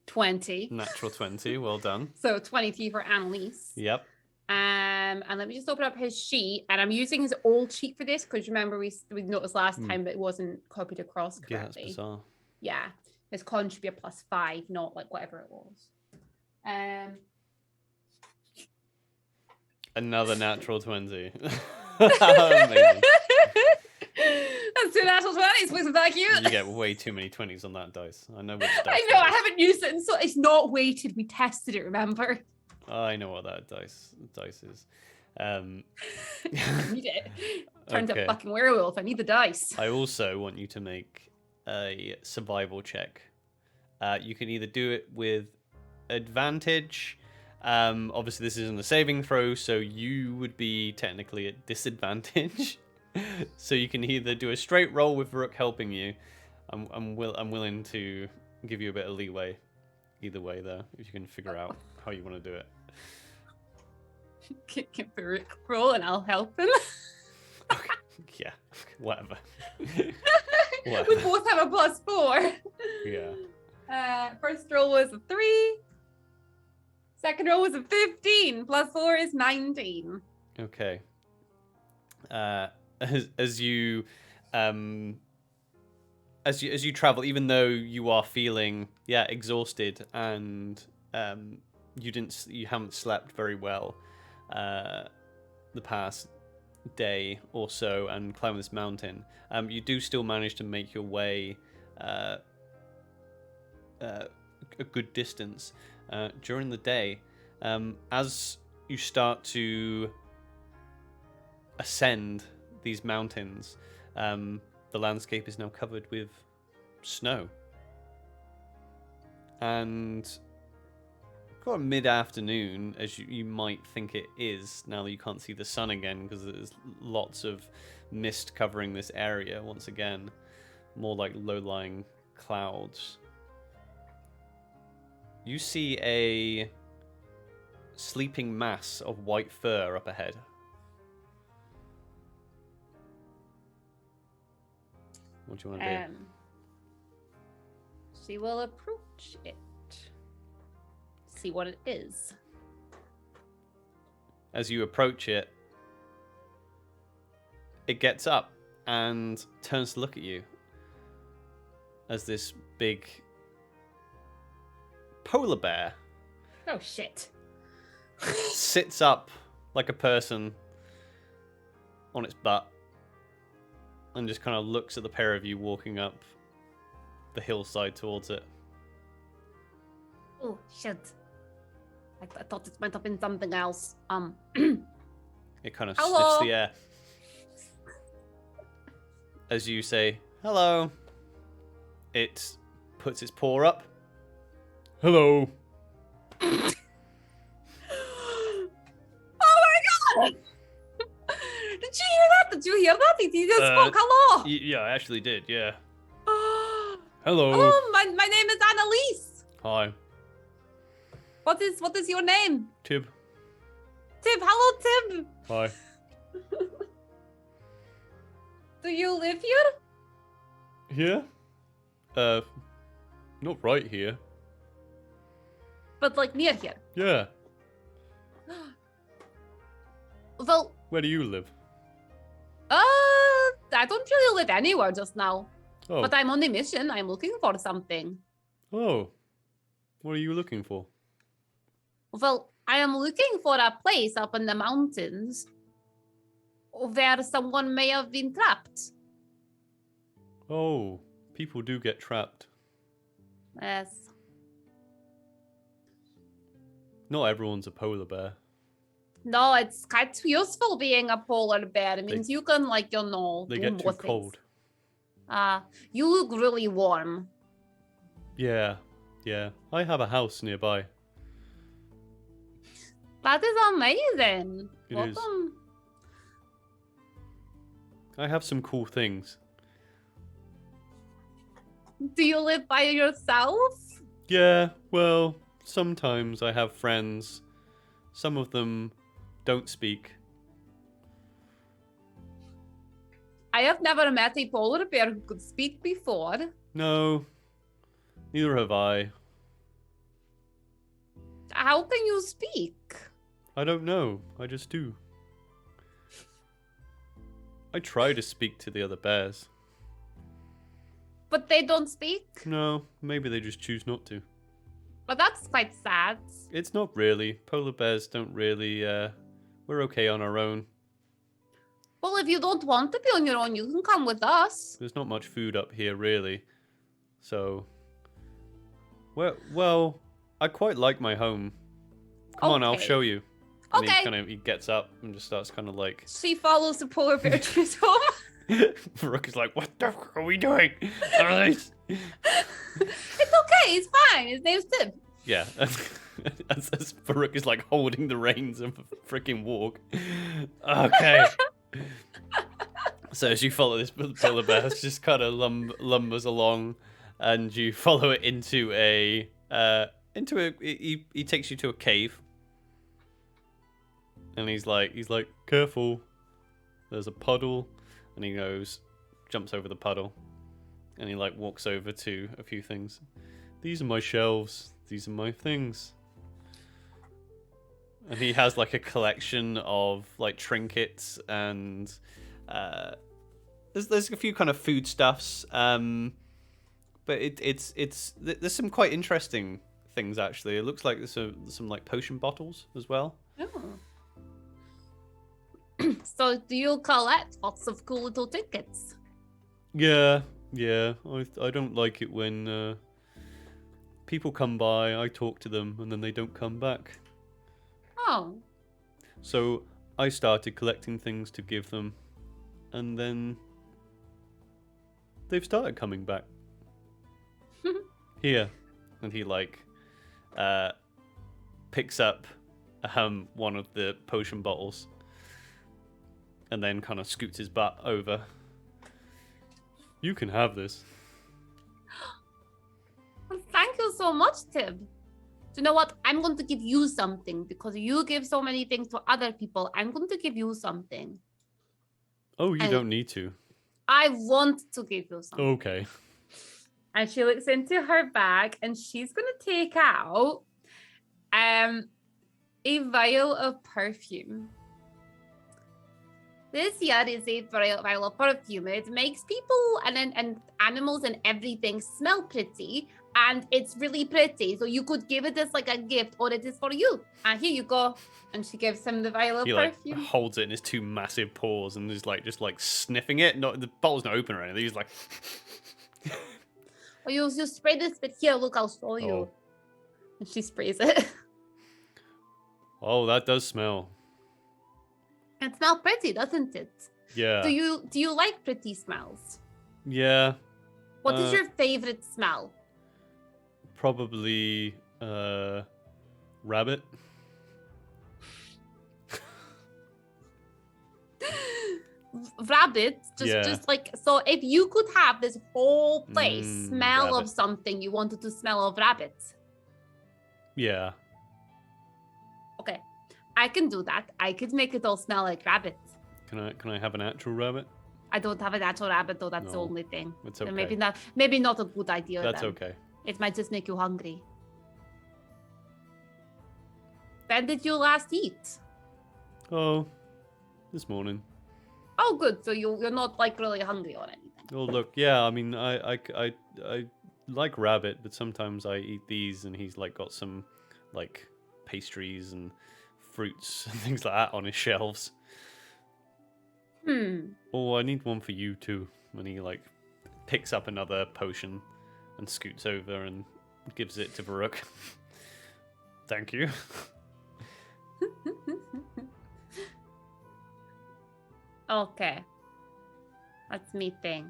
20. Natural 20, well done. So 23 for Annalise. Yep. And let me just open up his sheet. And I'm using his old sheet for this because remember we noticed last time that it wasn't copied across correctly. Yeah, that's bizarre. Yeah. His con should be a +5, not like whatever it was. Another natural 20. Amazing. That's 2 natural 20s, please and thank you. You get way too many 20s on that dice. I know which dice. I know, I haven't used it, and so it's not weighted. We tested it, remember? I know what that dice is. I need it. Turned a fucking werewolf. I need the dice. I also want you to make a survival check. You can either do it with advantage. Obviously, this isn't a saving throw, so you would be technically at disadvantage. So you can either do a straight roll with Rook helping you. I'm willing to give you a bit of leeway either way there, if you can figure out how you want to do it. Give Rook roll and I'll help him. Okay. Yeah, whatever. We both have a +4. Yeah. First roll was a 3. Second roll was a 15. +4 is 19. Okay. As you travel, even though you are feeling exhausted and you haven't slept very well the past day or so and climb this mountain, you do still manage to make your way a good distance during the day. As you start to ascend these mountains, the landscape is now covered with snow. And got mid-afternoon, as you might think it is, now that you can't see the sun again, because there's lots of mist covering this area once again. More like low-lying clouds. You see a sleeping mass of white fur up ahead. What do you want to do? She will approach it. See what it is. As you approach it, it gets up and turns to look at you as this big polar bear Oh shit. sits up like a person on its butt and just kind of looks at the pair of you walking up the hillside towards it. Oh shit. I thought it might have been something else. It kind of Hello? sniffs the air. As you say, hello, it puts its paw up. Hello. Oh my god! Did you hear that? Did you hear that? He just spoke. Hello. Yeah, I actually did, yeah. Hello, Hello. my name is Annalise. Hi. What is your name? Tib. Tib. Hello, Tib. Hi. Do you live here? Here? Not right here. But like near here. Yeah. Well, Where do you live? I don't really live anywhere just now. Oh. But I'm on a mission. I'm looking for something. Oh. What are you looking for? Well, I am looking for a place up in the mountains where someone may have been trapped. Oh, people do get trapped. Yes. Not everyone's a polar bear. No, it's quite useful being a polar bear. It means you can, like, you know, They do get more too things. cold. You look really warm. Yeah, yeah. I have a house nearby. That is amazing. It is. Welcome. I have some cool things. Do you live by yourself? Yeah, well, sometimes I have friends. Some of them don't speak. I have never met a polar bear who could speak before. No, neither have I. How can you speak? I don't know. I just do. I try to speak to the other bears. But they don't speak? No, maybe they just choose not to. But that's quite sad. It's not really. Polar bears don't really, we're okay on our own. Well, if you don't want to be on your own, you can come with us. There's not much food up here, really. So, well, I quite like my home. Come on, I'll Okay. show you. And Okay. he gets up and just starts kind of like... She follows the polar bear to his home. Rook is like, what the fuck are we doing? It's okay, it's fine. His name's Tim. yeah. As Farouk is like holding the reins of a freaking walk. Okay. So as you follow this polar bear, it's just kind of lumbers along, and you follow it into a he takes you to a cave, and he's like careful. There's a puddle, and he jumps over the puddle, and he like walks over to a few things. These are my shelves. These are my things. And he has like a collection of like trinkets and there's a few kind of foodstuffs, but there's some quite interesting things actually. It looks like there's some like potion bottles as well. Oh. So do you collect lots of cool little trinkets? Yeah. I don't like it when people come by, I talk to them, and then they don't come back. Oh. So I started collecting things to give them, and then they've started coming back. Here. And he picks up one of the potion bottles and then kind of scoots his butt over. You can have this. Well, thank you so much, Tib. Do you know what? I'm going to give you something because you give so many things to other people. I'm going to give you something. Oh, you don't need to. I want to give you something. Okay. And she looks into her bag and she's going to take out a vial of perfume. This here is a vial of perfume. It makes people and animals and everything smell pretty. And it's really pretty. So you could give it as like a gift, or it is for you. And here you go. And she gives him the vial of perfume. He holds it in his two massive paws and is just sniffing it. Not the bottle's not open or anything. He's like Well, you just spray this bit here. Look, I'll show you. Oh. And she sprays it. Oh, that does smell. It smells pretty, doesn't it? Yeah. Do you like pretty smells? Yeah. What is your favorite smell? Probably rabbit. Rabbit, just like, so if you could have this whole place smell rabbit. of something, you wanted to smell of rabbit. Yeah. Okay, I can do that. I could make it all smell like rabbit. Can I have an actual rabbit? I don't have a natural rabbit though. That's the No, only thing. it's So okay. maybe not a good idea. That's then. okay. It might just make you hungry. When did you last eat? Oh, this morning. Oh, good. So you're not like really hungry or anything. Oh, look. Yeah, I mean, I like rabbit, but sometimes I eat these, and he's like got some like pastries and fruits and things like that on his shelves. Oh, I need one for you too. And he like picks up another potion and scoots over and gives it to Varuk. Thank you. Okay. Let me think.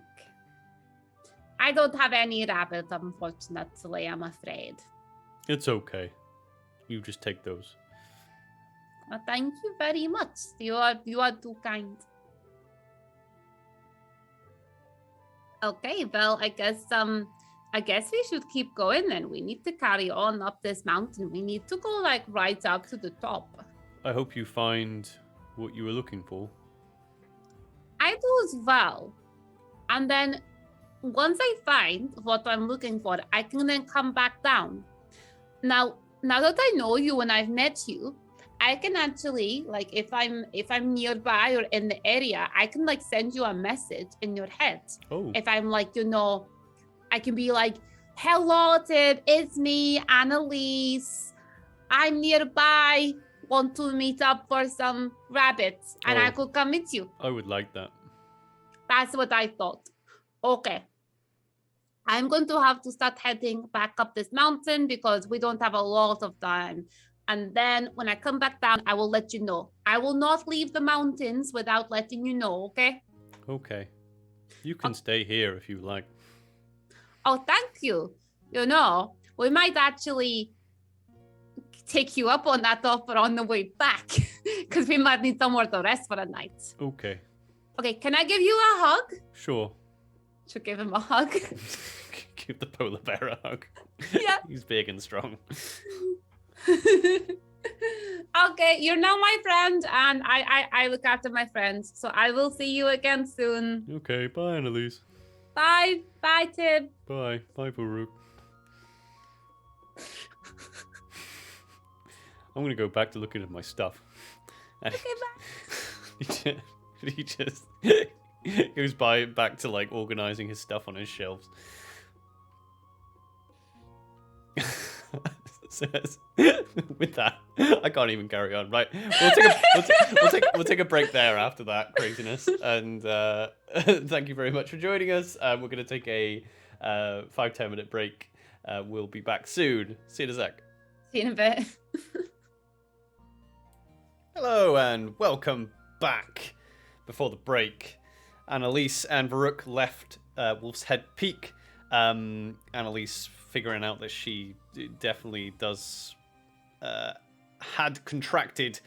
I don't have any rabbit, unfortunately, I'm afraid. It's okay. You just take those. Well, thank you very much. You are too kind. Okay, well, I guess we should keep going then. We need to carry on up this mountain. We need to go like right up to the top. I hope you find what you were looking for. I do as well. And then once I find what I'm looking for, I can then come back down. Now that I know you and I've met you, I can actually, like, if I'm nearby or in the area, I can like send you a message in your head. Oh. If I'm like, I can be like, hello, Tib, it's me, Annalise. I'm nearby. Want to meet up for some rabbits, and I could come with you. I would like that. That's what I thought. Okay. I'm going to have to start heading back up this mountain because we don't have a lot of time. And then when I come back down, I will let you know. I will not leave the mountains without letting you know, okay? Okay. You can stay here if you like. Oh, thank you. We might actually take you up on that offer on the way back because we might need somewhere to rest for a night. Okay. Okay, can I give you a hug? Sure. Should give him a hug. Give the polar bear a hug. Yeah. He's big and strong. Okay, you're now my friend, and I look after my friends. So I will see you again soon. Okay, bye, Annalise. Bye. Bye, Tib. Bye. Bye, Varuk. I'm going to go back to looking at my stuff. And Okay, bye. he just goes back to like organizing his stuff on his shelves. Says, with that, I can't even carry on. Right, we'll take a break there after that craziness. And thank you very much for joining us. We're going to take a 5-10 minute break. We'll be back soon. See you in a sec. See you in a bit. Hello and welcome back. Before the break, Annalise and Varuk left Wolf's Head Peak. Annalise figuring out that she definitely does had contracted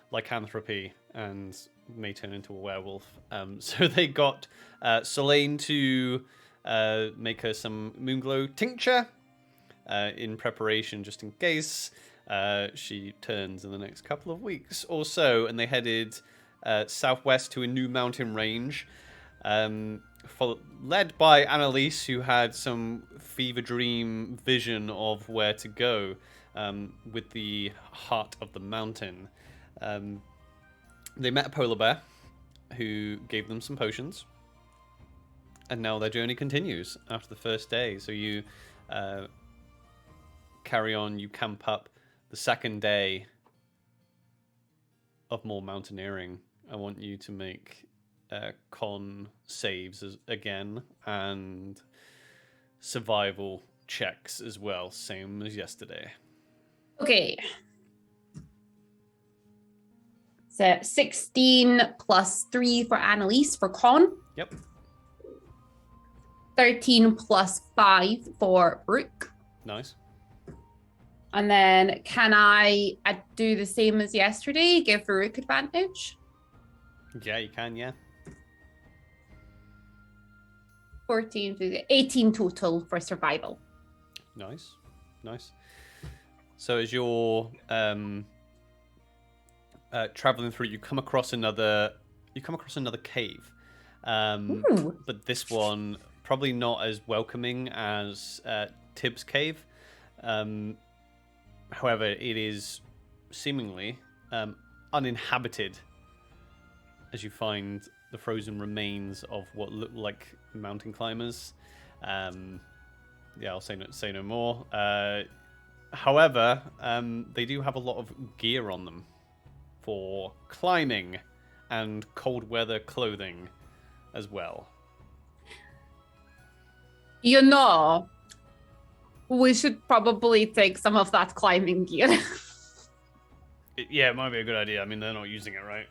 lycanthropy and may turn into a werewolf. So they got Selene to make her some Moonglow tincture in preparation just in case she turns in the next couple of weeks or so, and they headed southwest to a new mountain range, led by Annalise, who had some fever dream vision of where to go with the heart of the mountain. They met a polar bear who gave them some potions, and now their journey continues after the first day. So you carry on, you camp up. The second day of more mountaineering, I want you to make con saves again and survival checks as well, same as yesterday. Okay. So 16 plus 3 for Annalise for con. Yep. 13 plus 5 for Brooke. Nice. And then can I do the same as yesterday? Give Farouk advantage? Yeah, you can, yeah. 14, 18 total for survival. Nice. Nice. So as you're traveling through, you come across another cave. But this one probably not as welcoming as Tibbs' cave. However, it is seemingly uninhabited, as you find the frozen remains of what look like mountain climbers. Yeah, I'll say no more. However, they do have a lot of gear on them for climbing and cold weather clothing as well. You know, we should probably take some of that climbing gear. Yeah, it might be a good idea. I mean, they're not using it, right?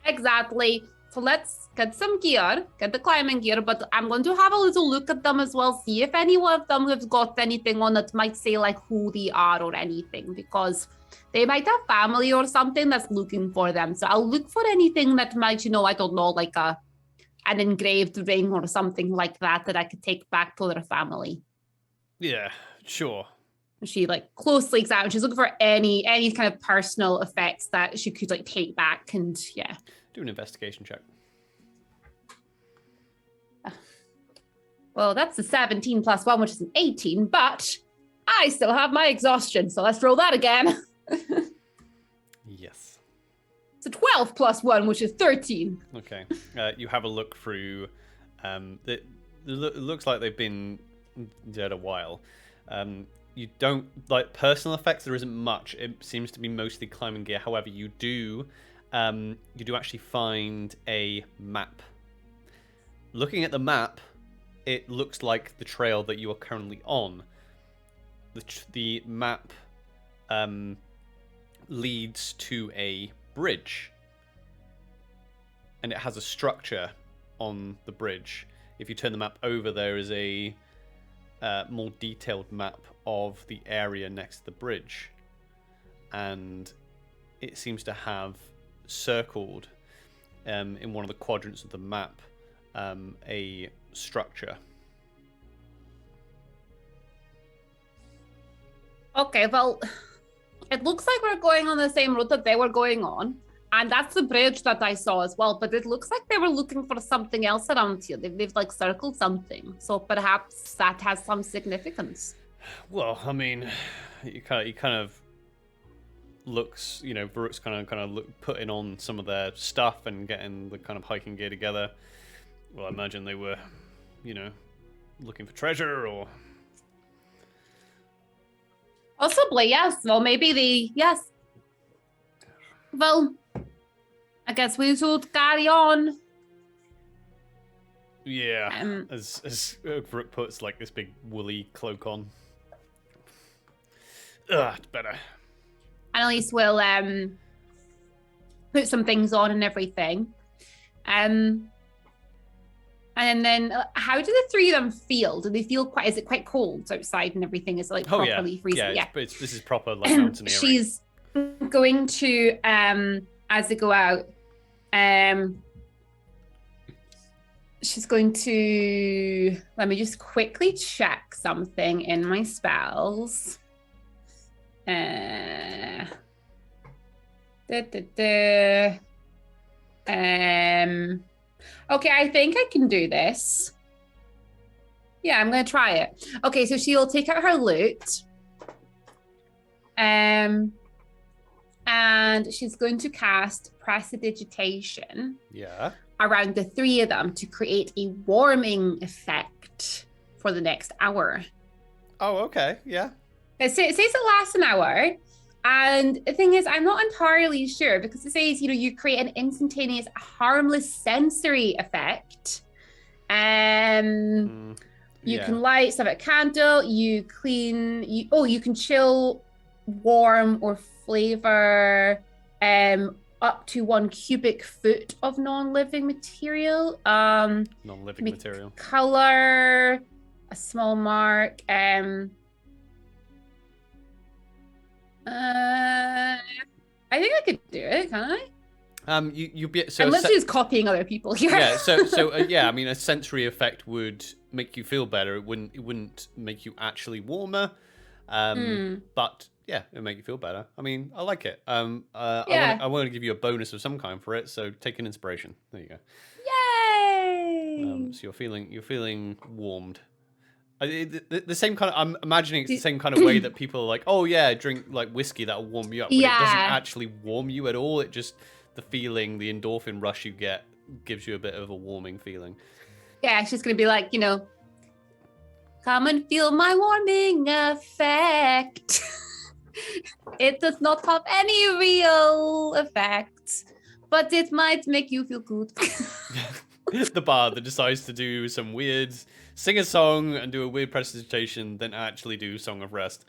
Exactly. So let's get some gear, get the climbing gear, but I'm going to have a little look at them as well, see if any of them have got anything on that might say like who they are or anything, because they might have family or something that's looking for them. So I'll look for anything that might, I don't know, like an engraved ring or something like that I could take back to their family. Yeah, sure. She like closely examines. She's looking for any kind of personal effects that she could like take back, and yeah. Do an investigation check. Well, that's a 17 plus 1, which is an 18, but I still have my exhaustion, so let's roll that again. Yes. It's a 12 plus 1, which is 13. Okay. You have a look through. It looks like they've been dead a while. You don't like personal effects. There isn't much. It seems to be mostly climbing gear. However, you do actually find a map. Looking at the map, it looks like the trail that you are currently on. The map leads to a bridge, and it has a structure on the bridge. If you turn the map over, there is a more detailed map of the area next to the bridge, and it seems to have circled in one of the quadrants of the map a structure. Okay, well, it looks like we're going on the same route that they were going on. And that's the bridge that I saw as well. But it looks like they were looking for something else around here. They've like circled something. So perhaps that has some significance. Well, I mean, he kind of looks, Varuk's kind of putting on some of their stuff and getting the kind of hiking gear together. Well, I imagine they were, looking for treasure or... Possibly, yes. Well, maybe yes. Well, I guess we should carry on. Yeah, as Varuk puts like this big woolly cloak on. It's better. And at least we'll put some things on and everything. And then how do the three of them feel? Do they feel is it quite cold outside and everything? Is it like properly freezing? Yeah. This is proper like mountaineering. She's going to, as they go out, she's going to, let me just quickly check something in my spells. Okay, I think I can do this. Yeah, I'm going to try it. Okay, so she'll take out her lute. And she's going to cast Prestidigitation. Yeah. Around the three of them to create a warming effect for the next hour. Oh, okay. Yeah. It says it lasts an hour. And the thing is, I'm not entirely sure because it says, you create an instantaneous harmless sensory effect. You can light some a candle, you can chill, warm, or flavor up to 1 cubic foot of non-living material. Non-living material. Color, a small mark. I think I could do it, can I? You be so. I'm literally just copying other people here. Yeah. So yeah. I mean, a sensory effect would make you feel better. It wouldn't make you actually warmer. But yeah, it'll make you feel better. I mean, I like it. I want to give you a bonus of some kind for it. So take an inspiration. There you go. Yay! So you're feeling warmed. The same kind of, I'm imagining it's the same kind of way that people are like, oh yeah, drink like whiskey, that'll warm you up. But it doesn't actually warm you at all. It just, the feeling, the endorphin rush you get gives you a bit of a warming feeling. Yeah, she's going to be like, come and feel my warming effect. It does not have any real effect, but it might make you feel good. The bard that decides to do some weird, sing a song and do a weird presentation, then actually do Song of Rest.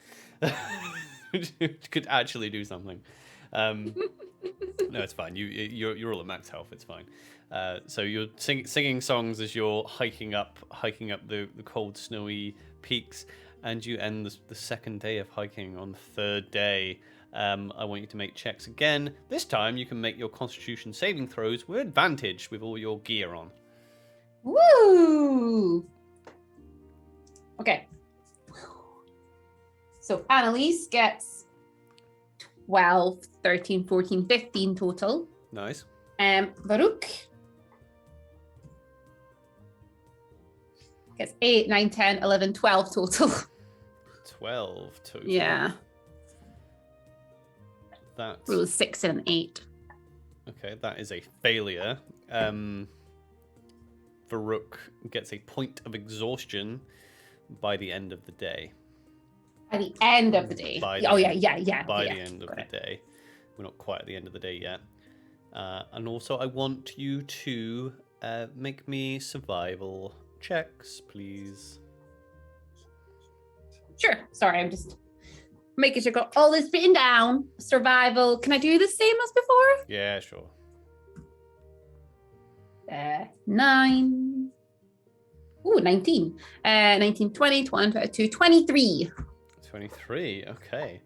Could actually do something. No, it's fine. You're all at max health. It's fine. So you're singing songs as you're hiking up the cold, snowy peaks, and you end the second day of hiking. On the third day, I want you to make checks again. This time, you can make your Constitution saving throws with advantage with all your gear on. Woo! Okay. So Annalise gets 12, 13, 14, 15 total. Nice. Varuk gets 8, 9, 10, 11, 12 total. 12 total. Yeah. That's Rule 6 and an 8. okay. That is a failure. Varuk gets a point of exhaustion by the end of the day. By the end of the day. By Oh, the- yeah. By yeah. the end of Got the it. day. We're not quite at the end of the day yet. And also, I want you to make me survival checks, please. Sure. Sorry, I'm just making sure I got all this written down. Survival. Can I do the same as before? Yeah, sure. 9. Ooh, 19. 19, 20, 21, 22, 23. 23. Okay.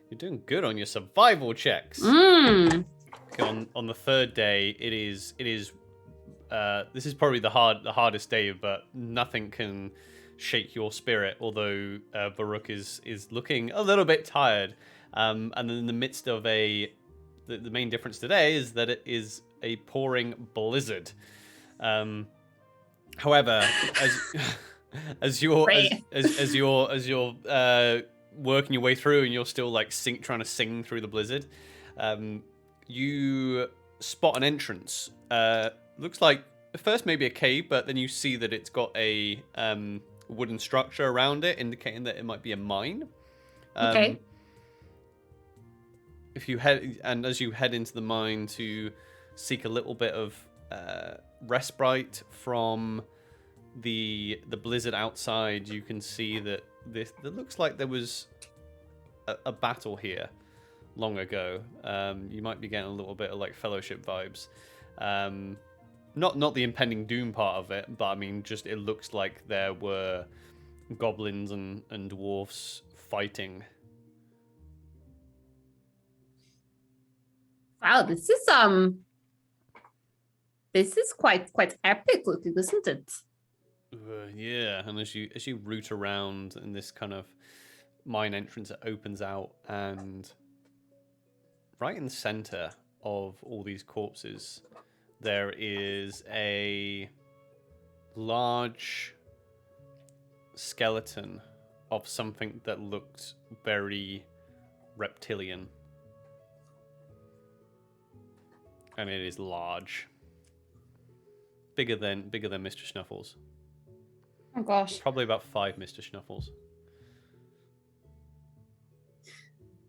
You're doing good on your survival checks. Mm. On the third day, it is this is probably the hardest day, but nothing can shake your spirit, although Varuk is looking a little bit tired. And then in the midst of the main difference today is that it is a pouring blizzard. However, as you're working your way through and you're still like trying to sing through the blizzard, you spot an entrance. Looks like at first maybe a cave, but then you see that it's got a wooden structure around it, indicating that it might be a mine. Okay. As you head into the mine to seek a little bit of respite from the blizzard outside, you can see that it looks like there was a battle here long ago. You might be getting a little bit of like Fellowship vibes. Not the impending doom part of it, but I mean, just it looks like there were goblins and dwarfs fighting. Wow, this is quite epic looking, isn't it? Yeah, and as you root around in this kind of mine entrance, it opens out, and right in the center of all these corpses, there is a large skeleton of something that looked very reptilian. And it is large. Bigger than Mr. Snuffles. Oh gosh. Probably about 5 Mr. Snuffles.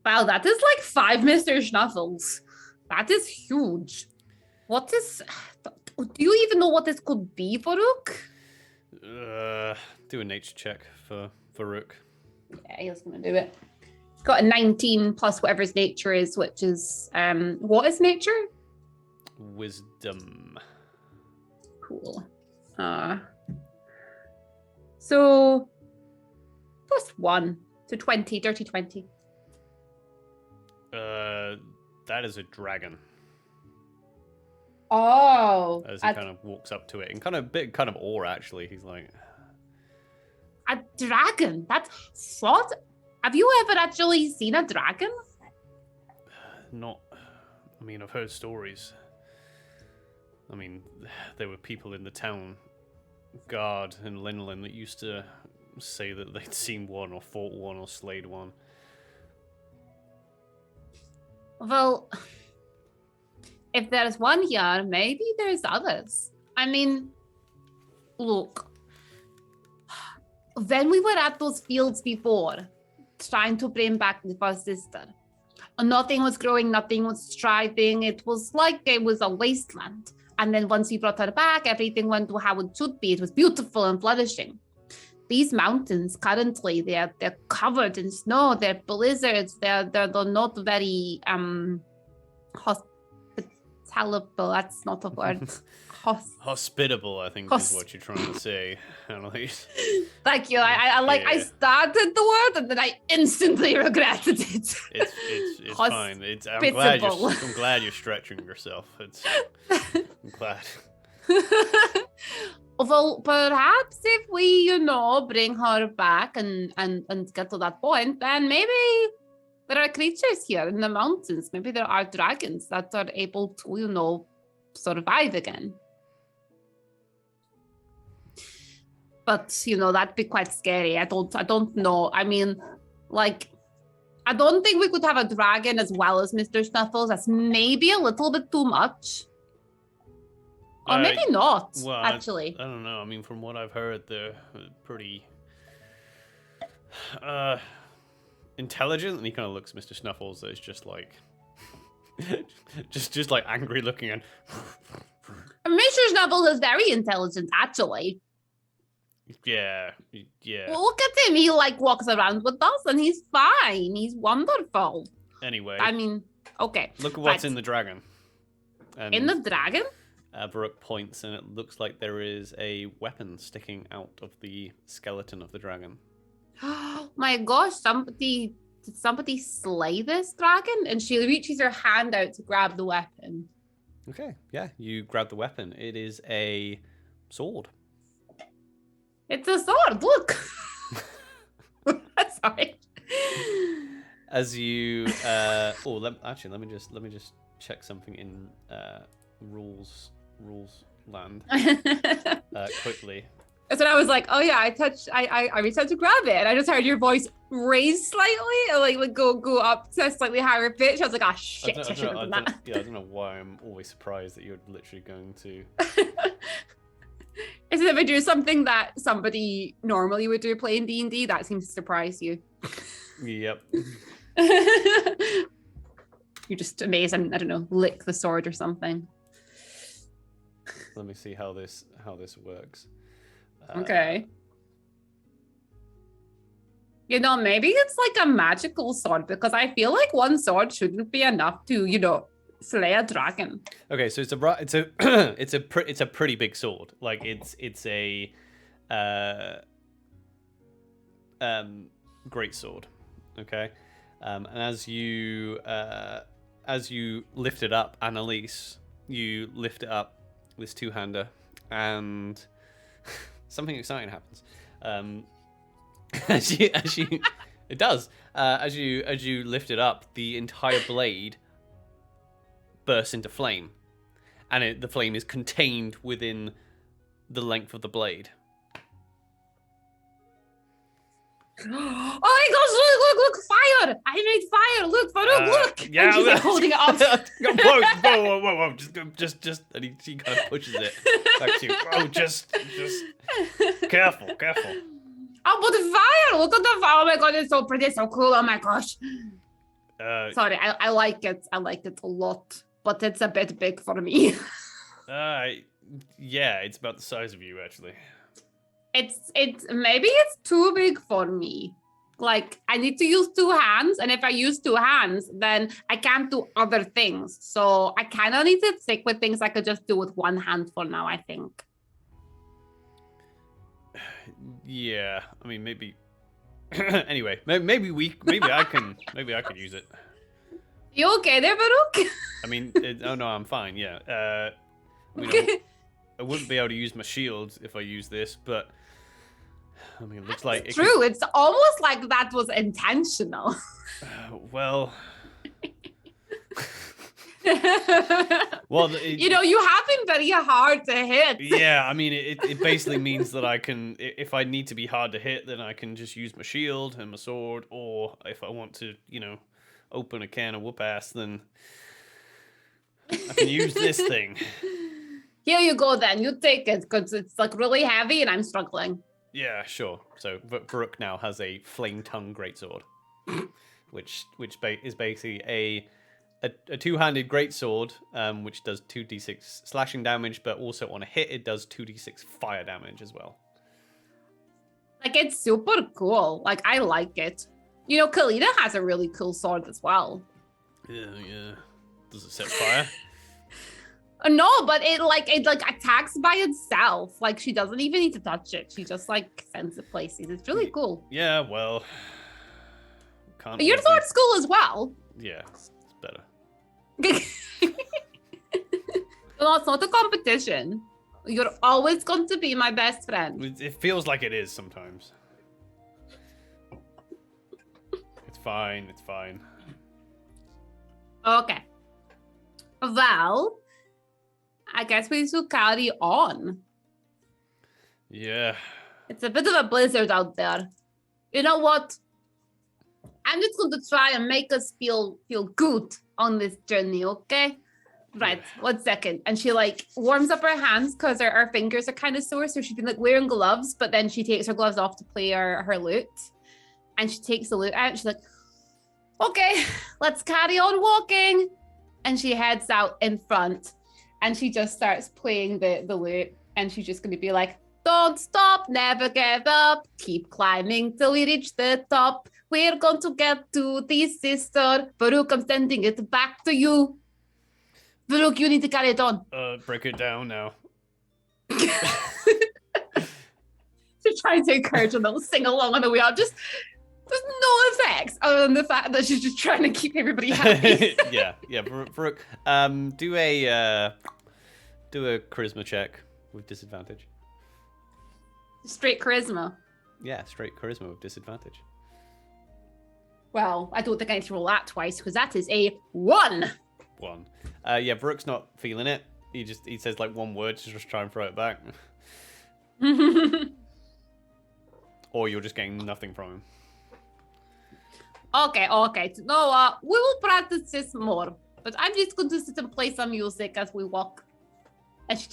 Wow, that is like 5 Mr. Schnuffles. That is huge. What is... Do you even know what this could be, Varuk? Do a nature check for Varuk. Yeah, he's going to do it. He's got a 19 plus whatever his nature is, which is... what is nature? Wisdom. Cool. So... +1. So 20, dirty 20. That is a dragon. Oh. As he kind of walks up to it, and kind of awe actually. He's like, a dragon? That's what? Have you ever actually seen a dragon? not. I mean, I've heard stories. I mean, there were people in the town, guard and Linolin, that used to say that they'd seen one or fought one or slayed one. Well, if there's one here, maybe there's others. I mean, look, when we were at those fields before, trying to bring back the first sister, nothing was growing, nothing was thriving. It was like it was a wasteland. And then once we brought her back, everything went to how it should be. It was beautiful and flourishing. These mountains currently, they're covered in snow. They're blizzards. They're not very hospitable. That's not a word. Hospitable, I think, is what you're trying to say, Annalise. Thank you. I started the word and then I instantly regretted it. It's fine. I'm glad you're stretching yourself. I'm glad. Well, perhaps if we, bring her back and get to that point, then maybe there are creatures here in the mountains. Maybe there are dragons that are able to, survive again. But, that'd be quite scary. I don't know. I mean, I don't think we could have a dragon as well as Mr. Snuffles. That's maybe a little bit too much. Or maybe not, actually. I don't know. I mean, from what I've heard, they're pretty intelligent. And he kind of looks at Mr. Snuffles as just like, just like angry looking. And Mr. Snuffles is very intelligent, actually. Yeah. Well, look at him. He walks around with us and he's fine. He's wonderful. Anyway. I mean, okay. Look at what's in the dragon. And in the dragon? Baruch points and it looks like there is a weapon sticking out of the skeleton of the dragon. Oh my gosh, did somebody slay this dragon? And she reaches her hand out to grab the weapon. Okay, yeah, you grab the weapon. It is a sword. It's a sword, look. Sorry. As you let me just check something in rules land quickly. So I was like, oh yeah, I reached out to grab it and I just heard your voice raise slightly and like go up to a slightly higher pitch. I was like, ah, shit, I should have done that. Yeah, I don't know why I'm always surprised that you're literally going to Is it if I do something that somebody normally would do playing D&D, that seems to surprise you. Yep. You're just amazed and, I don't know, lick the sword or something. Let me see how this works. Okay. Maybe it's like a magical sword because I feel like one sword shouldn't be enough to, slay a dragon. Okay, so it's a pretty big sword. Like it's a great sword. Okay, and as you lift it up, Annalise, you lift it up, this two-hander, and something exciting happens. As you lift it up, the entire blade bursts into flame, and the flame is contained within the length of the blade. Oh my gosh, look, fire! I made fire, look, Farouk, look! Yeah, and she's like holding it up. whoa, just, and he kind of pushes it back to you. Oh, just, careful. Oh, but the fire, look at the fire, oh my god, it's so pretty, it's so cool, oh my gosh. Sorry, I like it a lot, but it's a bit big for me. Yeah, it's about the size of you, actually. It's maybe it's too big for me. Like, I need to use two hands, and if I use two hands, then I can't do other things. So I kind of need to stick with things I could just do with one hand for now, I think. Yeah, I mean, maybe. Anyway, maybe I can use it. You okay there, Baruch? I mean, oh no, I'm fine. Yeah. I mean, I wouldn't be able to use my shield if I use this, but I mean, it looks like it's true. It's almost like that was intentional. Well. Well, you have been very hard to hit. Yeah, I mean, it basically means that I can, if I need to be hard to hit, then I can just use my shield and my sword, or if I want to, open a can of whoop ass, then I can use this thing. Here you go then, you take it, because it's like really heavy and I'm struggling. Yeah, sure. So Baruch now has a flame tongue greatsword, which is basically a two-handed greatsword, which does 2d6 slashing damage, but also on a hit it does 2d6 fire damage as well. Like, it's super cool. Like, I like it. You know, Kalina has a really cool sword as well. Yeah. Does it set fire? No, but it attacks by itself. Like, she doesn't even need to touch it. She just like sends it places. It's really cool. Yeah, well, can't. But your sword's cool as well. Yeah, it's better. No, it's not a competition. You're always going to be my best friend. It feels like it is sometimes. It's fine. It's fine. Okay. Well, I guess we should carry on. Yeah. It's a bit of a blizzard out there. You know what? I'm just going to try and make us feel good on this journey, okay? Right, 1 second. And she like warms up her hands because her fingers are kind of sore. So she's been like wearing gloves, but then she takes her gloves off to play her lute. And she takes the lute out and she's like, okay, let's carry on walking. And she heads out in front and she just starts playing the lute. And she's just going to be like, don't stop, never give up, keep climbing till we reach the top. We're going to get to the sister. Baruch, I'm sending it back to you. Baruch, you need to carry it on. Break it down now. To try to encourage them to sing along on the way out. Just there's no effects other than the fact that she's just trying to keep everybody happy. yeah. Baruch, do a charisma check with disadvantage. Straight charisma. Yeah, straight charisma with disadvantage. Well, I don't think I need to roll that twice because that is a 1. 1. Yeah, Baruch's not feeling it. He says like one word to just try and throw it back. Or you're just getting nothing from him. Okay. No, we will practice this more. But I'm just going to sit and play some music as we walk. And she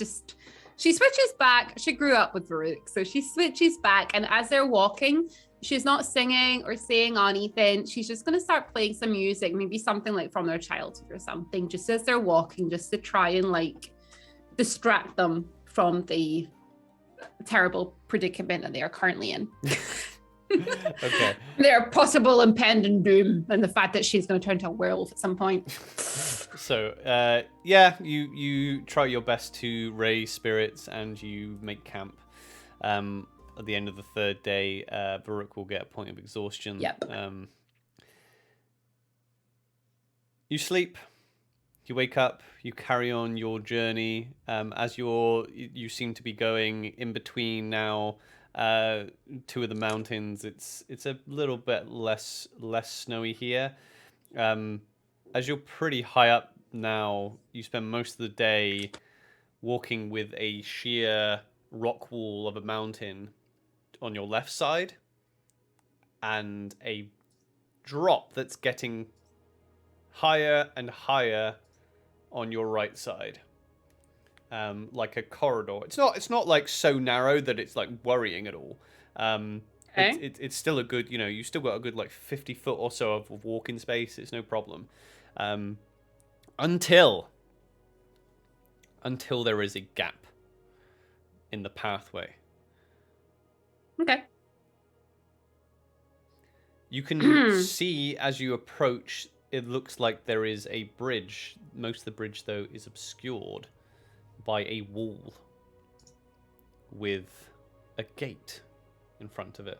switches back. She grew up with Baruch, so she switches back. And as they're walking, she's not singing or saying anything. She's just going to start playing some music, maybe something like from their childhood or something, just as they're walking, just to try and like distract them from the terrible predicament that they are currently in. Okay. Their possible impending doom and the fact that she's going to turn into a werewolf at some point. So, yeah, you try your best to raise spirits and you make camp. At the end of the 3rd day, Baruch will get a point of exhaustion. Yep. You sleep. You wake up. You carry on your journey. As you seem to be going in between now. 2 of the mountains. It's a little bit less snowy here. As you're pretty high up now, you spend most of the day walking with a sheer rock wall of a mountain on your left side and a drop that's getting higher and higher on your right side. Like a corridor. It's not like so narrow that it's like worrying at all. Okay. It's still a good, you still got a good like 50 foot or so of walking space. It's no problem. Until there is a gap in the pathway. Okay. You can see as you approach, it looks like there is a bridge. Most of the bridge, though, is obscured by a wall with a gate in front of it.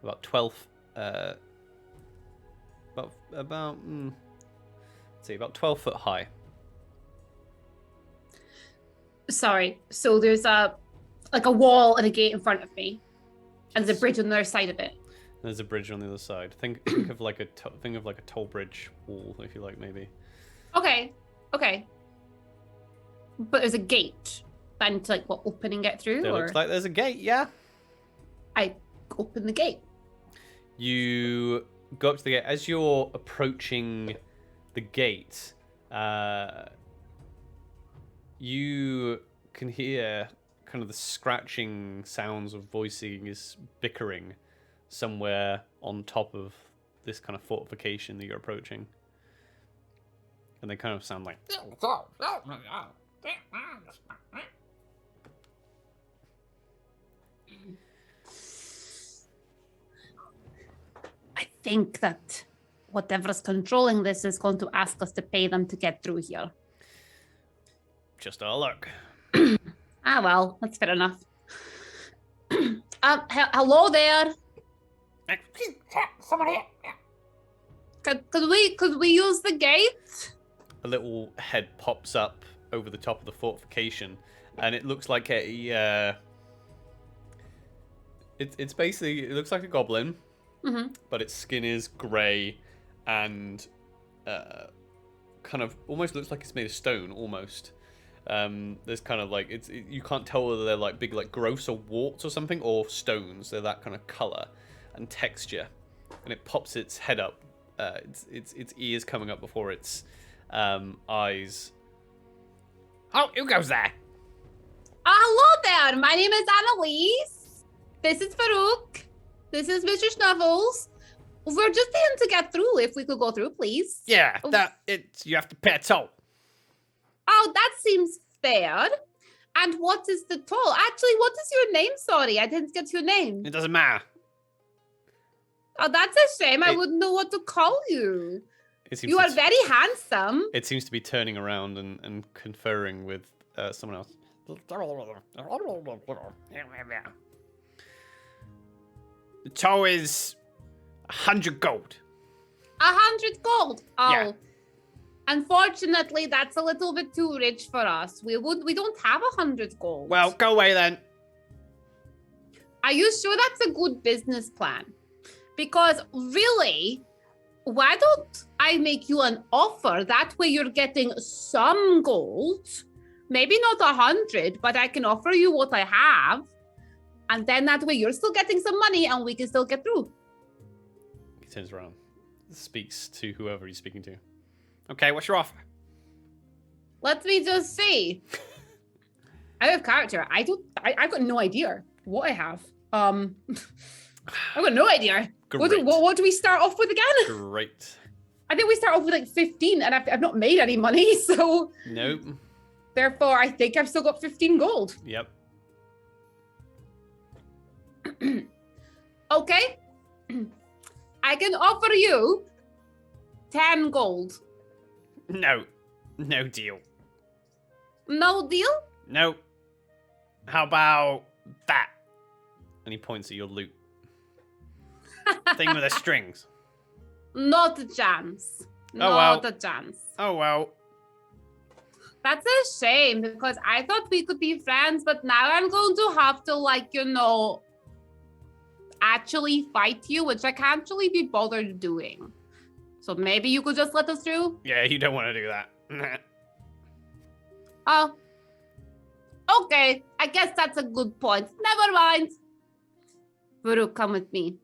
About 12 about 12 foot high. Sorry. So there's a wall and a gate in front of me, and there's a bridge on the other side of it. There's a bridge on the other side. Think of like a toll bridge wall, if you like, maybe. Okay. But there's a gate. That I need to open and get through. It looks like there's a gate. Yeah. I open the gate. You go up to the gate. As you're approaching the gate, you can hear kind of the scratching sounds of voices bickering somewhere on top of this kind of fortification that you're approaching. And they kind of sound like... I think that whatever's controlling this is going to ask us to pay them to get through here. Just our luck. Ah, well, that's fair enough. Hello there. Someone here. Could we use the gate? A little head pops up over the top of the fortification, and it looks like a... It's basically... It looks like a goblin, but its skin is grey and kind of almost looks like it's made of stone, almost. There's kind of like... you can't tell whether they're like big like growths or warts or something, or stones. They're that kind of colour and texture. And it pops its head up. Its ears coming up before its eyes. Oh, who goes there? Hello there. My name is Annalise. This is Farouk. This is Mr. Snuffles. We're just in to get through. If we could go through, please. Yeah, you have to pay a toll. Oh, that seems fair. And what is the toll? Actually, what is your name? Sorry, I didn't get your name. It doesn't matter. Oh, that's a shame. I wouldn't know what to call you. You are very handsome. It seems to be turning around and conferring with someone else. The toll is 100 gold. 100 gold. Oh. Yeah. Unfortunately, that's a little bit too rich for us. We don't have 100 gold. Well, go away then. Are you sure that's a good business plan? Because really, why don't I make you an offer? That way you're getting some gold. Maybe not 100, but I can offer you what I have. And then that way you're still getting some money and we can still get through. He turns around, speaks to whoever he's speaking to. Okay, what's your offer? Let me just see. Out of character, I've got no idea what I have. I've got no idea. What do we start off with again? Great. I think we start off with like 15 and I've not made any money, so... Nope. Therefore, I think I've still got 15 gold. Yep. Okay. I can offer you 10 gold. No. No deal. No deal? No. How about that? And he points at your loot. Thing with the strings. Not a chance. well. Not a chance. Oh, well. That's a shame because I thought we could be friends, but now I'm going to have to, actually fight you, which I can't really be bothered doing. So maybe you could just let us through? Yeah, you don't want to do that. Oh. Okay, I guess that's a good point. Never mind. Farouk, come with me.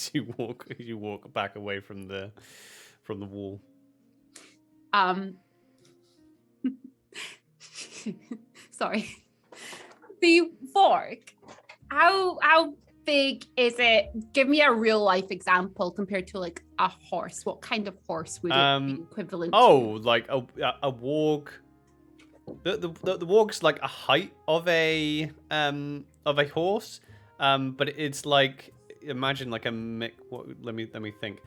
you walk back away from the wall. Sorry. The fork. How big is it? Give me a real life example compared to like a horse. What kind of horse would it be equivalent to? Like a warg. The warg's like a height of a horse. But it's like, imagine like a mix. Let me think.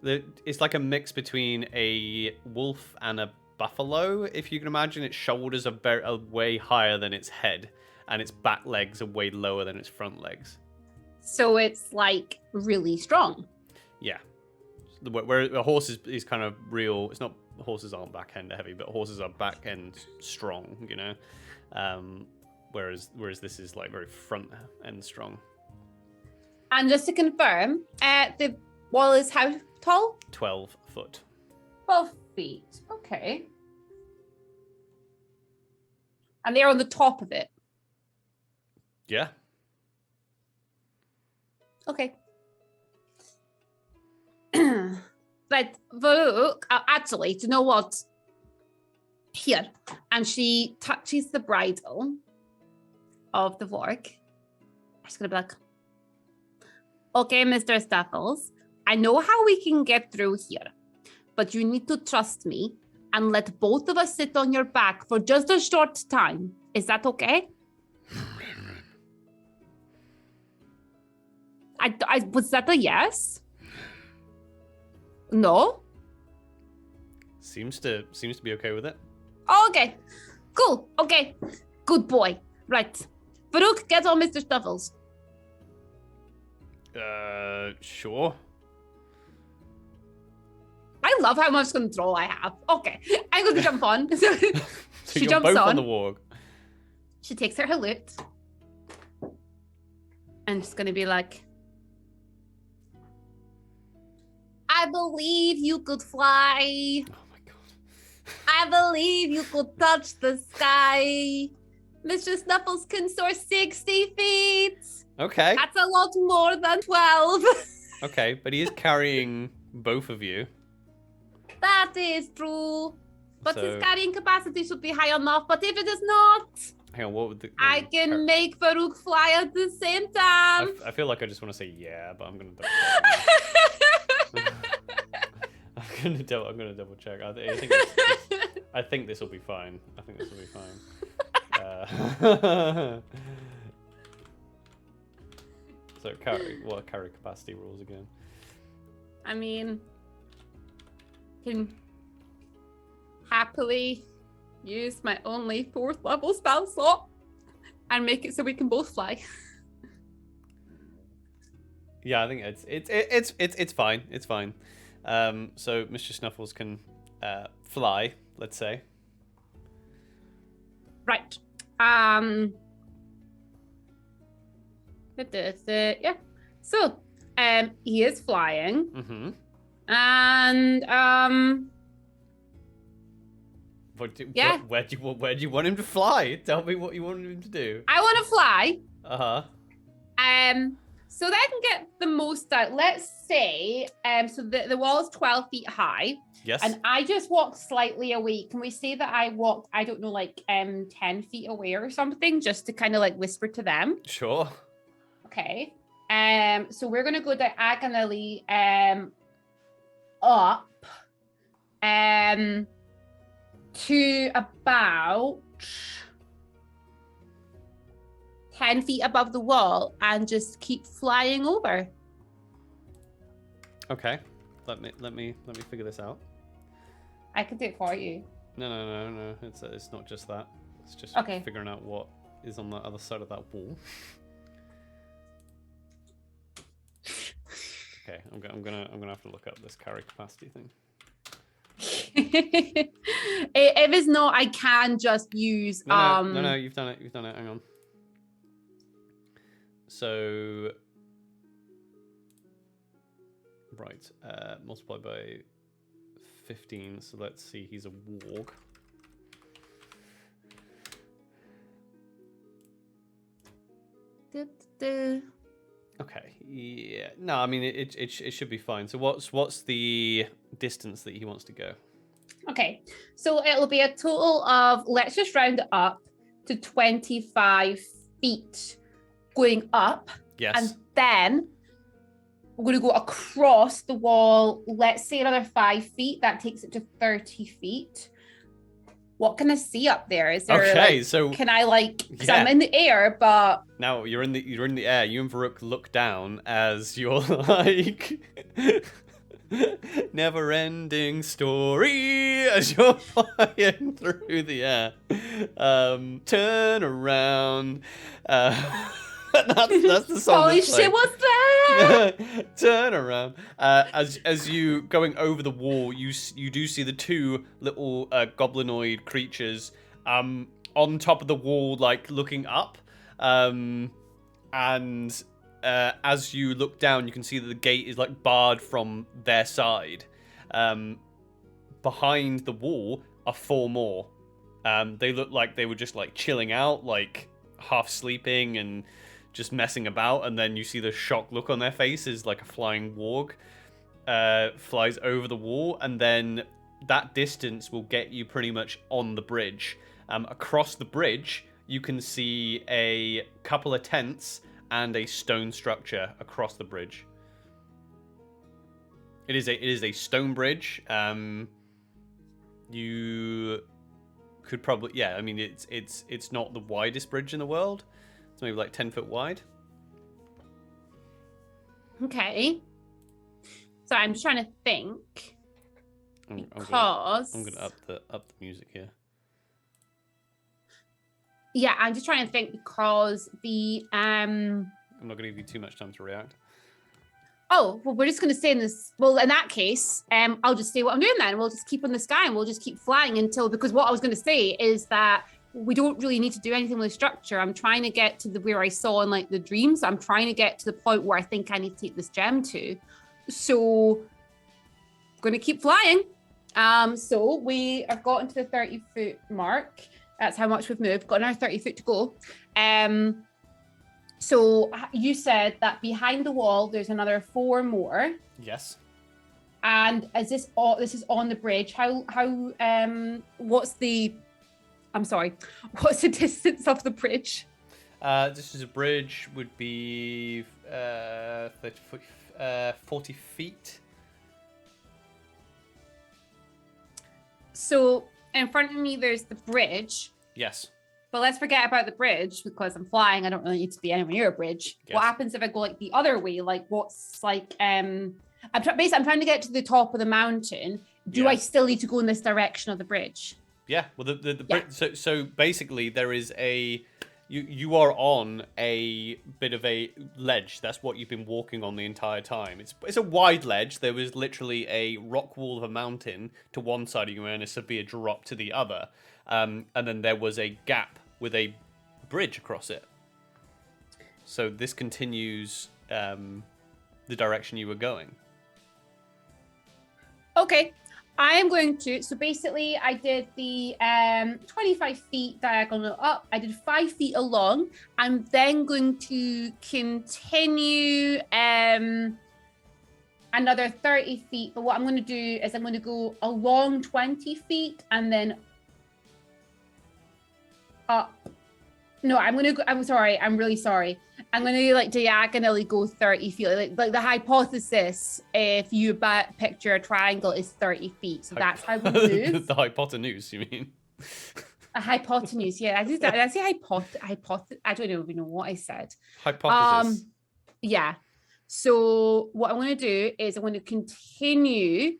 It's like a mix between a wolf and a buffalo. If you can imagine, its shoulders are way higher than its head, and its back legs are way lower than its front legs. So it's like really strong. Yeah. Where a horse is kind of real. It's not, horses aren't back end heavy, but horses are back end strong. Whereas this is like very front end strong. And just to confirm, the wall is how tall? 12 foot. 12 feet. Okay. And they're on the top of it. Yeah. Okay. But Farouk, actually, do you know what? Here. And she touches the bridle of the fork. I'm just gonna be like, okay, Mr. Stuffles, I know how we can get through here. but you need to trust me and let both of us sit on your back for just a short time. Is that okay? Was that a yes? No? Seems to be okay with it. Okay. Cool. Okay. Good boy. Right. Farouk, get on Mr. Snuffles. Sure. I love how much control I have. Okay. I'm going to jump on. So She you're jumps both on on. the warg. She takes out her lute. And she's going to be like, I believe you could fly. Oh my god. I believe you could touch the sky. Mr. Snuffles can soar 60 feet. Okay. That's a lot more than 12. Okay, but he is carrying both of you. That is true. But So- his carrying capacity should be high enough. But if it is not, Hang on, what would the... I can make Farouk fly at the same time. I feel like I just want to say yeah, but I'm gonna I'm gonna double check. I think this will be fine. I think this will be fine. So what are carry capacity rules again? I mean, can happily use my only 4th level spell slot and make it so we can both fly. Yeah, I think it's fine. It's fine. So Mr. Snuffles can fly, let's say. Right. Yeah. So, he is flying, Mm-hmm. and Yeah. Where do you want him to fly? Tell me what you want him to do. I want to fly. Uh-huh. So that I can get the most out. Let's say, so the wall is 12 feet high, Yes. and I just walked slightly away. Can we say that I walked, I don't know, like 10 feet away or something, just to kind of like whisper to them? Sure. Okay. So we're gonna go diagonally up to about 10 feet above the wall and just keep flying over. Okay. Let me figure this out. I could do it for you. No. It's not just that. It's just Okay. figuring out what is on the other side of that wall. Okay, I'm gonna have to look up this carry capacity thing. If it's not, I can just use No, you've done it. Hang on. So right, multiply by 15. So let's see. He's a warg. Okay. Yeah. No, I mean it should be fine. So what's the distance that he wants to go? Okay, so it'll be a total of, let's just round it up to 25 feet going up. Yes. And then we're going to go across the wall, let's say another 5 feet. That takes it to 30 feet. What can I see up there? Is there Okay, so can I because yeah. I'm in the air, but now you're in the air. You and Varuk look down as you're like never-ending story as you're flying through the air. Turn around. That's the song. holy that's shit, playing. what's that? Turn around. As you going over the wall, you do see the two little goblinoid creatures on top of the wall, like looking up. And as you look down, you can see that the gate is like barred from their side. Behind the wall are 4 more. They look like they were just like chilling out, like half sleeping and just messing about, and then you see the shocked look on their faces, like a flying warg flies over the wall, and then that distance will get you pretty much on the bridge. Across the bridge, you can see a couple of tents and a stone structure across the bridge. It is a stone bridge. You could probably, yeah. I mean, it's not the widest bridge in the world. It's maybe like 10 foot wide. Okay. So I'm just trying to think. I'm gonna up the music here. Yeah, I'm just trying to think because I'm not gonna give you too much time to react. Oh, well, we're just going to stay in this. Well, in that case, I'll just say what I'm doing then. We'll just keep in the sky and we'll just keep flying until, because what I was going to say is that we don't really need to do anything with the structure. I'm trying to get to where I saw in like the dreams. I'm trying to get to the point where I think I need to take this gem to. So I'm going to keep flying. So we have gotten to the 30-foot mark. That's how much we've moved. Got another 30 foot to go. So you said that behind the wall, there's another 4 more. Yes. And is this all? This is on the bridge. What's the distance of the bridge? This is a bridge. Would be 40 feet. So in front of me, there's the bridge. Yes. But let's forget about the bridge because I'm flying. I don't really need to be anywhere near a bridge. Yes. What happens if I go like the other way? Like what's like I'm trying to get to the top of the mountain. Do I still need to go in this direction of the bridge? Yeah. Well, so basically there is you are on a bit of a ledge. That's what you've been walking on the entire time. It's a wide ledge. There was literally a rock wall of a mountain to one side of you and a severe drop to the other. And then there was a gap with a bridge across it. So this continues the direction you were going. Okay. I am going to, so basically I did the 25 feet diagonal up. I did 5 feet along. I'm then going to continue another 30 feet. But what I'm going to do is I'm going to go along 20 feet and then up. No, I'm sorry. I'm really sorry. I'm going to like diagonally go 30 feet. Like the hypothesis, if you picture a triangle, is 30 feet. So that's how we move. The hypotenuse, you mean? A hypotenuse, yeah. Did I say hypothesis? I don't even know what I said. Hypothesis. Yeah. So what I'm going to do is I'm going to continue.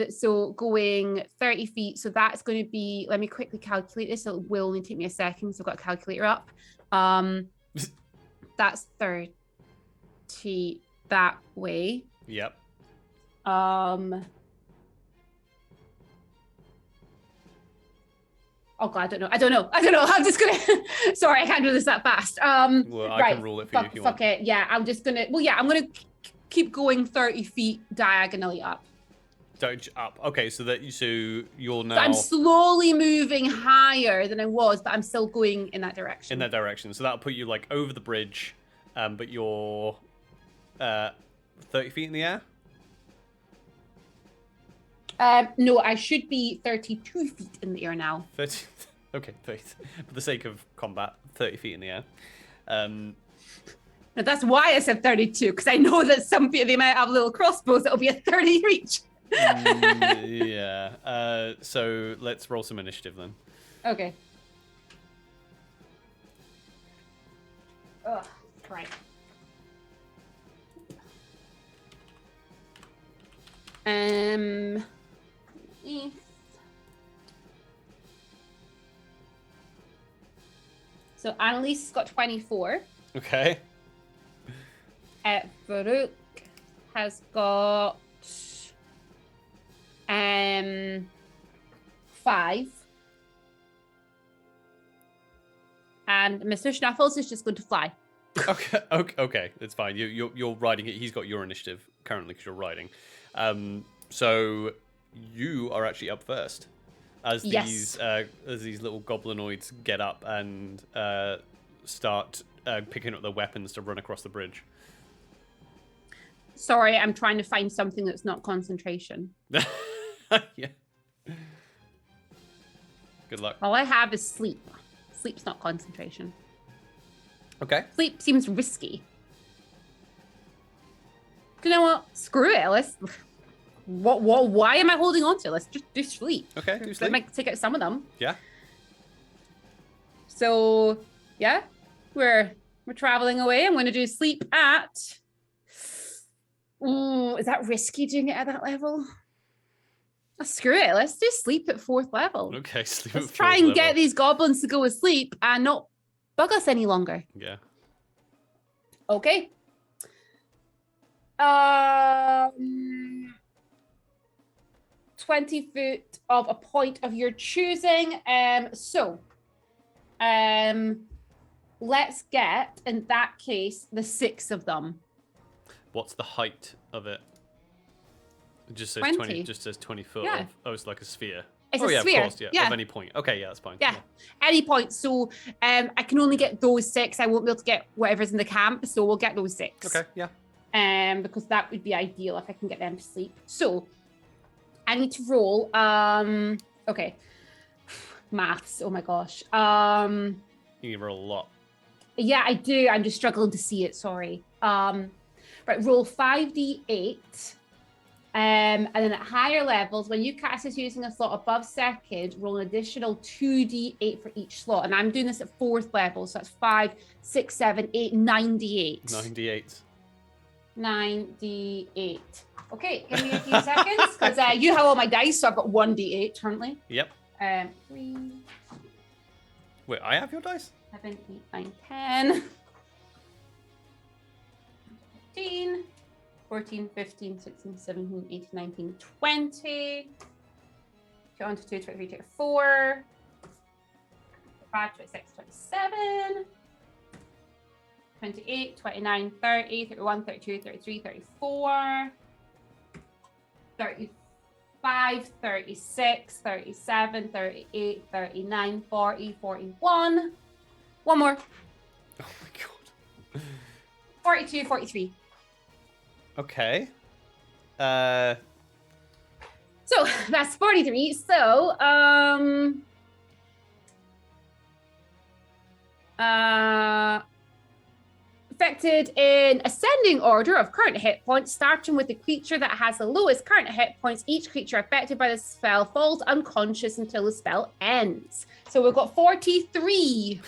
So going 30 feet. So that's going to be, let me quickly calculate this. So it will only take me a second. So I've got a calculator up. That's 30 that way. Yep. Oh God, I don't know. I'm just gonna. Sorry, I can't do this that fast. Well, I right. can rule it for you if you want. Fuck it. Yeah, I'm just gonna. Well, yeah, I'm gonna keep going 30 feet diagonally up. Up. Okay, so you're now. So I'm slowly moving higher than I was, but I'm still going in that direction. So that'll put you like over the bridge, but you're 30 feet in the air. No, I should be 32 feet in the air now. 30. Okay, 30. For the sake of combat, 30 feet in the air. Now that's why I said 32, because I know that some people they might have little crossbows that'll be a 30 reach. Yeah. So let's roll some initiative then. Okay. Ugh, right. So Annalise got 24. Okay. Farouk has got 5. And Mr. Schnuffles is just going to fly. Okay, it's fine. You're riding it. He's got your initiative currently because you're riding. So you are actually up first as these little goblinoids get up and start picking up their weapons to run across the bridge. Sorry, I'm trying to find something that's not concentration. Yeah. Good luck. All I have is sleep. Sleep's not concentration. Okay. Sleep seems risky. You know what? Screw it. Let's. What? Why am I holding on to it? Let's just do sleep. Okay, do That sleep. might take out some of them. Yeah. So yeah, we're traveling away. I'm going to do sleep at. Ooh, is that risky doing it at that level? Screw it. Let's do sleep at 4th level. Okay, sleep. Let's at try 4th and level. get these goblins to go to sleep and not bug us any longer. Yeah. Okay. 20 foot of a point of your choosing. Let's get, in that case, the 6 of them. What's the height of it? It just says 20. 20. Just says 20 foot. Yeah. Of, oh, it's like a sphere. It's oh a yeah, sphere. of course. Yeah. Yeah. Of any point. Okay, yeah, that's fine. Yeah. Any point. So I can only get those 6. I won't be able to get whatever's in the camp. So we'll get those 6. Okay. Yeah. Because that would be ideal if I can get them to sleep. So I need to roll. Okay. Maths. Oh my gosh. You need to roll a lot. Yeah, I do. I'm just struggling to see it. Sorry. Right. Roll 5d8. And then at higher levels, when you cast this using a slot above 2nd, roll an additional 2d8 for each slot. And I'm doing this at 4th level, so that's 5, 6, 7, 8, 9d8. 98. 9d8. Okay, give me a few seconds, because you have all my dice, so I've got 1d8 currently. Yep. 3, Wait, I have your dice? 7, 8, 9, 10. 15. 14, 15, 16, 17, 18, 19, 20. 22, 23, 24. 25, 26, 27. 28, 29, 30, 31, 32, 33, 34. 35, 36, 37, 38, 39, 40, 41. One more. Oh my god. 42, 43. Okay. So that's 43. So, affected in ascending order of current hit points, starting with the creature that has the lowest current hit points. Each creature affected by the spell falls unconscious until the spell ends. So we've got 43.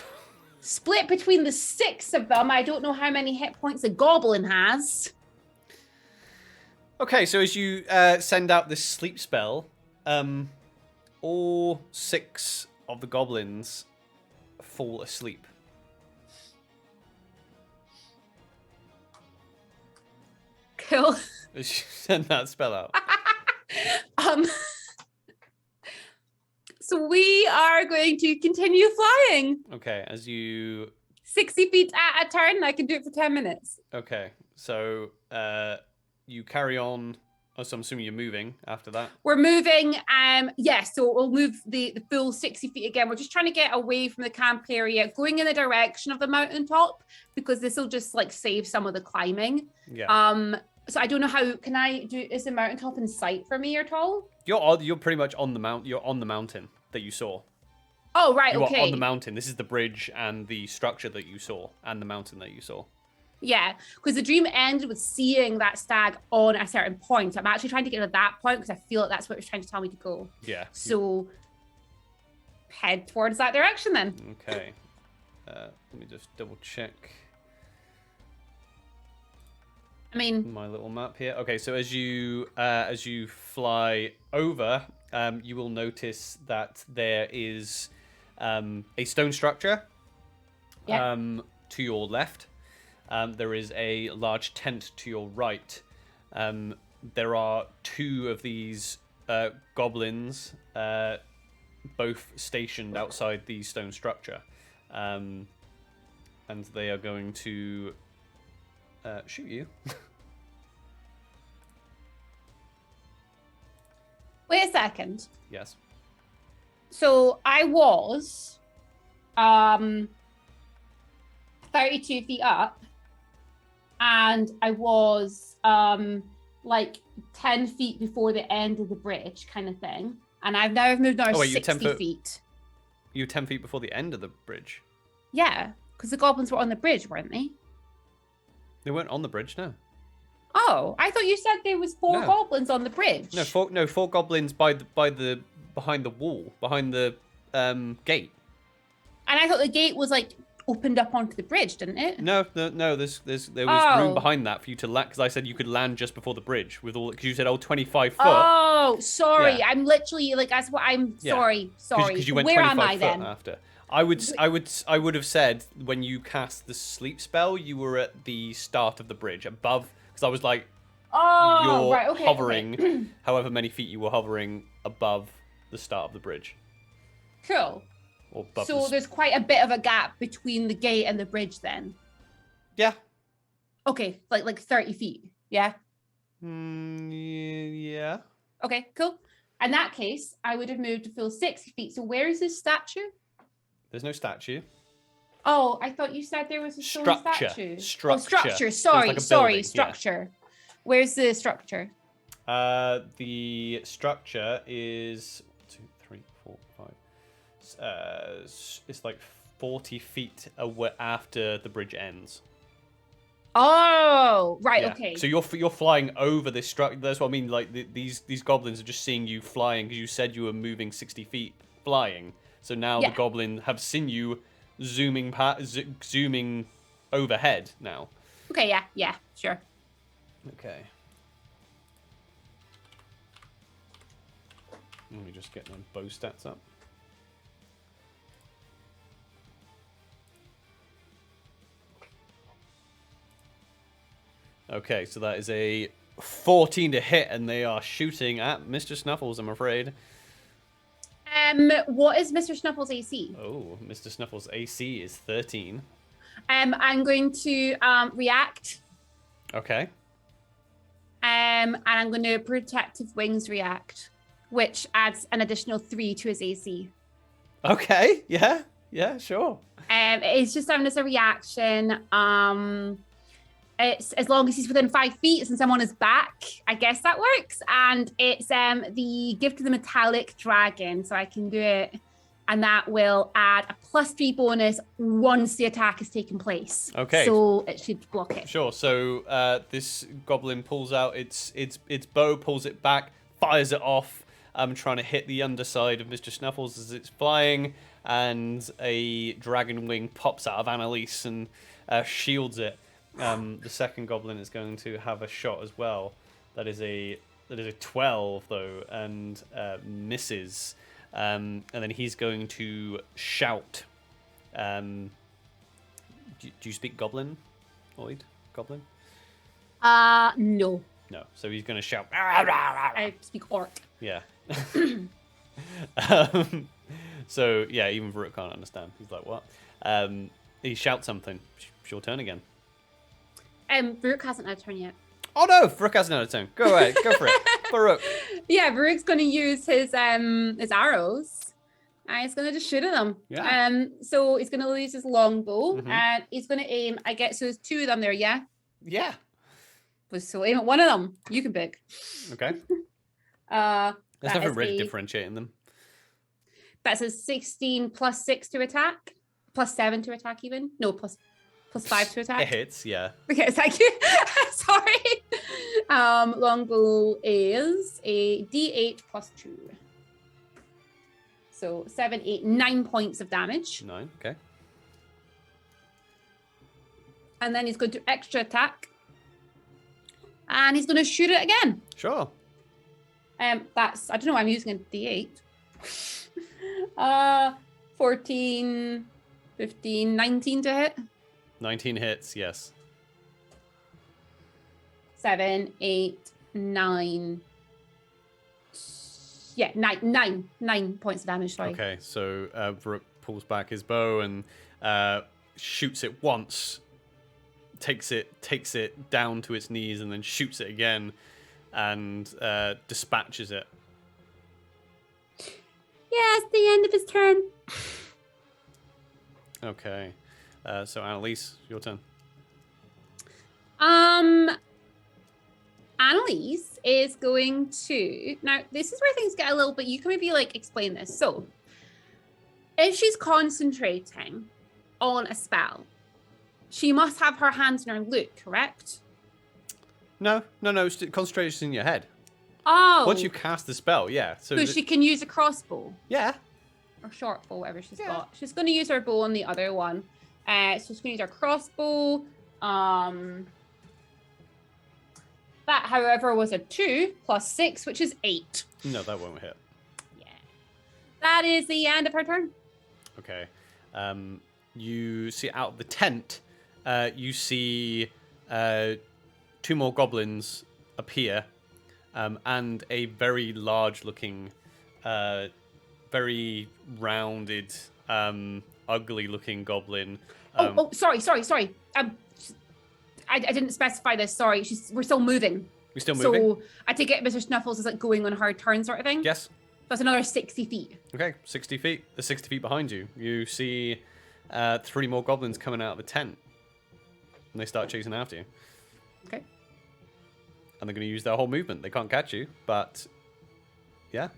Split between the 6 of them. I don't know how many hit points a goblin has. Okay, so as you send out this sleep spell, all 6 of the goblins fall asleep. Cool. As you send that spell out. So we are going to continue flying. Okay, as you... 60 feet at a turn. I can do it for 10 minutes. Okay, so you carry on. Oh, so I'm assuming you're moving after that. We're moving. So we'll move the full 60 feet again. We're just trying to get away from the camp area, going in the direction of the mountaintop, because this will just like save some of the climbing. Yeah. So I don't know how can I do. Is the mountaintop in sight for me at all? You're pretty much on the mount. You're on the mountain that you saw. Oh right, You okay. are on the mountain. This is the bridge and the structure that you saw, and the mountain that you saw. Yeah, because the dream ended with seeing that stag on a certain point. I'm actually trying to get to that point because I feel like that's what it was trying to tell me to go. Yeah. So head towards that direction then. Okay. Let me just double check I mean, my little map here. Okay, so as you fly over, you will notice that there is a stone structure Yeah. to your left. There is a large tent to your right. There are 2 of these goblins, both stationed outside the stone structure. And they are going to shoot you. wait a second. Yes. So I was 32 feet up, and I was like 10 feet before the end of the bridge, kind of thing. And I've moved now Oh, wait, you're 10 60 foot- feet. You're 10 feet before the end of the bridge. Yeah, because the goblins were on the bridge, weren't they? They weren't on the bridge, no. Oh, Oh, I thought you said there was 4 No. goblins on the bridge. No, four goblins behind the wall, behind the gate. And I thought the gate was like opened up onto the bridge, didn't it? No. There was Oh. room behind that for you to land, because I said you could land just before the bridge with all. Because you said 25 foot. Oh, sorry. Yeah. I'm literally like that's what I'm. Yeah. Sorry. Because you went Where 25 am I foot then? after. I would have said when you cast the sleep spell, you were at the start of the bridge above, because I was like, Oh, you're right. Okay. hovering, okay. however many feet you were hovering above the start of the bridge, Cool. or above. So there's quite a bit of a gap between the gate and the bridge then. Yeah. Okay, like 30 feet. Yeah. Yeah. Okay, cool. In that case, I would have moved to full 60 feet. So where is this statue? There's no statue. Oh, I thought you said there was a stone Structure. statue. Structure. Oh, structure. There's Sorry, like a sorry. building, yeah. Structure. Where's the structure? The structure is 1, 2, 3, 4, 5. It's like 40 feet away after the bridge ends. Oh, right. Yeah. Okay. So you're flying over this structure. That's what I mean. Like these goblins are just seeing you flying, because you said you were moving 60 feet flying. So now Yeah. the goblin have seen you zooming overhead now. Okay. Yeah. Sure. Okay. Let me just get my bow stats up. Okay, so that is a 14 to hit, and they are shooting at Mr. Snuffles, I'm afraid. What is Mr. Snuffles' AC? Oh, Mr. Snuffles' AC is 13. I'm going to react. Okay. And I'm going to protective wings react, which adds an additional 3 to his AC. Okay, yeah, sure. It's just having as a reaction. It's as long as he's within 5 feet since I'm on his back, I guess that works. And it's the gift of the metallic dragon, so I can do it, and that will add a +3 bonus once the attack has taken place. Okay. So it should block it. Sure. So this goblin pulls out its bow, pulls it back, fires it off. Trying to hit the underside of Mr. Snuffles as it's flying, and a dragon wing pops out of Annalise and shields it. The second goblin is going to have a shot as well. That is a 12 though, and misses. And then he's going to shout. Do you speak Goblin, Lloyd? Goblin? No. No. So he's going to shout. I speak orc. Yeah. So yeah, even Varuk can't understand. He's like, what? He shouts something. It's your turn again. Varuk hasn't had a turn yet. Oh no, Varuk hasn't had a turn. Go ahead, go for it. Varuk. Yeah, Varuk's going to use his arrows. And he's going to just shoot at them. Yeah. So he's going to use his longbow, Mhm. and he's going to aim. So there's 2 of them there, yeah. Yeah. So aim at one of them. You can pick. Okay. That There's nothing is really a- differentiating them. That's a 16 +6 to attack, +7 to attack even. No, plus 5 to It attack. hits, yeah. Okay, thank you. Sorry. Longbow is a D8 +2. So 7, 8, 9 points of damage. 9, okay. And then he's going to extra attack. And he's going to shoot it again. Sure. That's, I don't know why I'm using a D8. 14, 15, 19 to hit. 19 hits, yes. 7, 8, 9. Yeah, 9 points of damage, sorry. Okay, so Varuk pulls back his bow and shoots it once, takes it down to its knees, and then shoots it again, and dispatches it. Yeah, it's the end of his turn. Okay, so Annalise, your turn. Annalise is going to... Now, this is where things get a little bit... You can maybe, explain this. So, if she's concentrating on a spell, she must have her hands in her loot, correct? No. It's concentration in your head. Oh. Once you cast the spell, yeah. So she can use a crossbow. Yeah. Or short bow, whatever she's Yeah. got. She's going to use her bow on the other one. So she's going to use her crossbow. That, however, was a 2 plus 6, which is 8. No, that won't hit. Yeah. That is the end of her turn. Okay. You see out of the tent, you see 2 more goblins appear, and a very large-looking, very rounded, ugly-looking goblin. Sorry. I didn't specify this. Sorry, we're still moving. We're still moving? So I take it Mr. Snuffles is like going on her turn sort of thing? Yes. That's another 60 feet. Okay, 60 feet. The 60 feet behind you. You see 3 more goblins coming out of the tent. And they start chasing after you. Okay. And they're going to use their whole movement. They can't catch you, but yeah.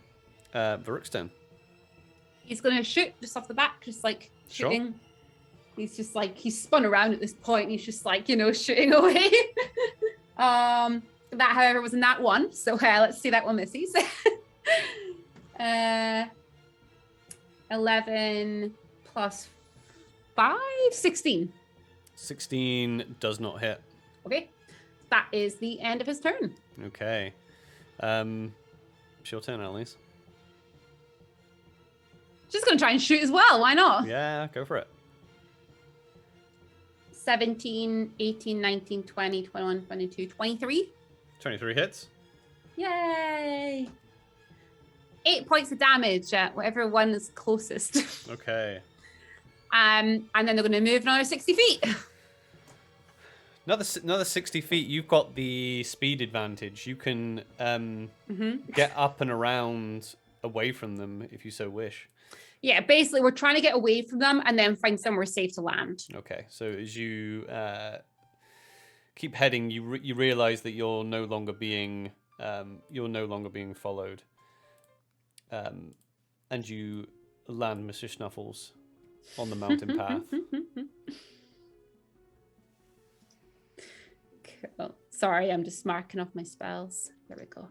Varuk's turn. He's going to shoot just off the back, just like Sure. shooting. He's just like, he's spun around at this point. And he's just like, shooting away. That, however, was in that one. So let's see that one misses. 11 plus 5, 16. 16 does not hit. Okay. That is the end of his turn. Okay. It's your turn, Alice. Just going to try and shoot as well. Why not? Yeah, go for it. 17, 18, 19, 20, 21, 22, 23. 23 hits. Yay! 8 points of damage at whatever one is closest. Okay. And then they're going to move another 60 feet. Another 60 feet. You've got the speed advantage. You can get up and around away from them if you so wish. Yeah, basically, we're trying to get away from them and then find somewhere safe to land. Okay, so as you keep heading, you realize that you're no longer being followed, and you land Mr. Snuffles on the mountain path. Cool. Sorry, I'm just marking off my spells. There we go.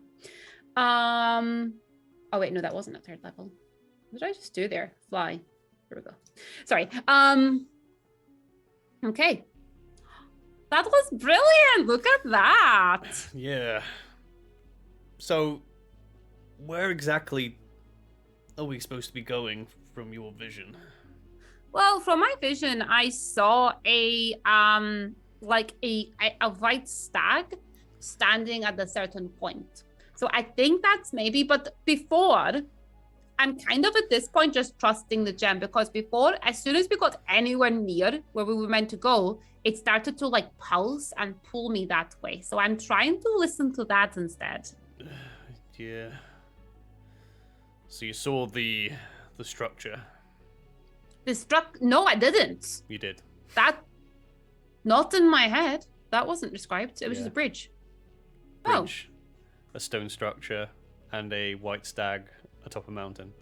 Oh wait, no, that wasn't a 3rd level. What did I just do there? Fly. There we go. Sorry. Okay. That was brilliant. Look at that. Yeah. So, where exactly are we supposed to be going from your vision? Well, from my vision, I saw a white stag standing at a certain point. So I think that's maybe, but before, I'm kind of at this point just trusting the gem, because before, as soon as we got anywhere near where we were meant to go, it started to like pulse and pull me that way. So I'm trying to listen to that instead. Yeah. So you saw the structure. No, I didn't. You did. That, not in my head. That wasn't described. It was just a bridge. Bridge, a stone structure, and a white stag atop a mountain.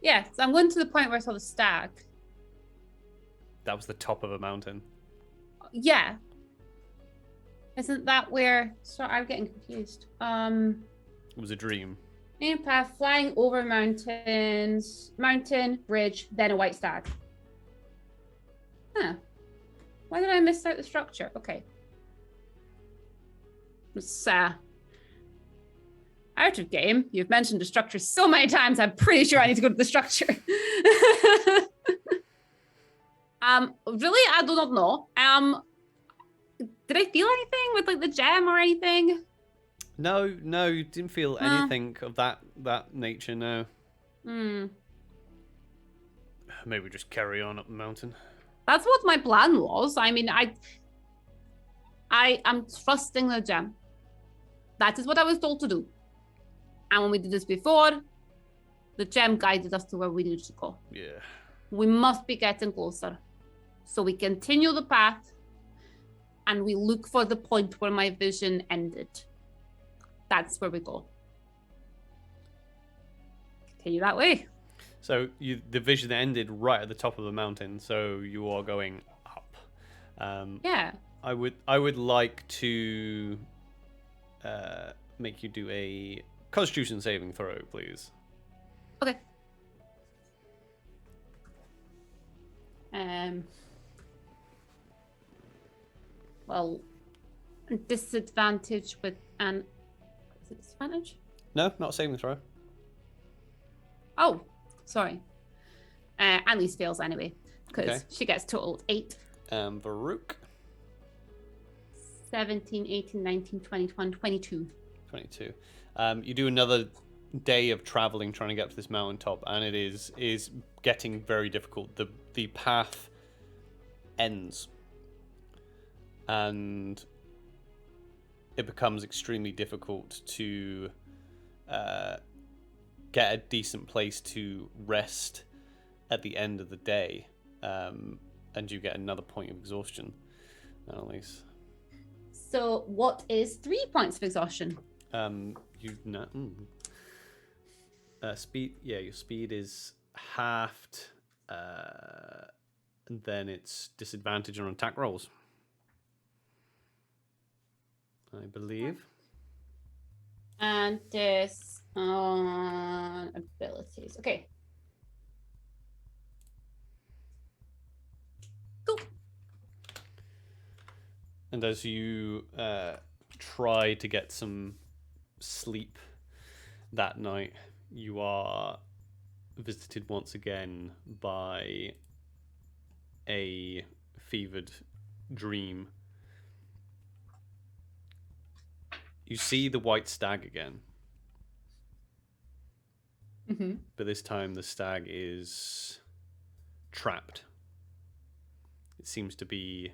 Yeah, so I'm going to the point where I saw the stag. That was the top of a mountain. Yeah. Isn't that where... Sorry, I'm getting confused. It was a dream. Main path, flying over mountains, mountain, bridge, then a white stag. Huh. Why did I miss out the structure? Okay. It's out of game. You've mentioned the structure so many times, I'm pretty sure I need to go to the structure. Really, I do not know. Did I feel anything with like the gem or anything? No, you didn't feel anything of that nature, no. Maybe we just carry on up the mountain. That's what my plan was. I mean, I am trusting the gem. That is what I was told to do. And when we did this before, the gem guided us to where we needed to go. Yeah. We must be getting closer. So we continue the path and we look for the point where my vision ended. That's where we go. Continue that way. So the vision ended right at the top of the mountain, so you are going up. Yeah. I would like to make you do a Constitution saving throw, please. Okay. Well, disadvantage with an. Is it disadvantage? No, not a saving throw. Oh, sorry. Annalise fails anyway, because Okay. she gets totaled 8. Varuk, 17, 18, 19, 20, 21, 22. 22. You do another day of traveling trying to get up to this mountaintop, and it is getting very difficult. The path ends, and it becomes extremely difficult to get a decent place to rest at the end of the day, and you get another point of exhaustion, Annalise. So what is 3 points of exhaustion? Speed. Yeah, your speed is halved, and then it's disadvantage on attack rolls, I believe. And this on abilities. Okay. Cool. And as you try to get some sleep that night, you are visited once again by a fevered dream. You see the white stag again, Mm-hmm. but this time the stag is trapped. It seems to be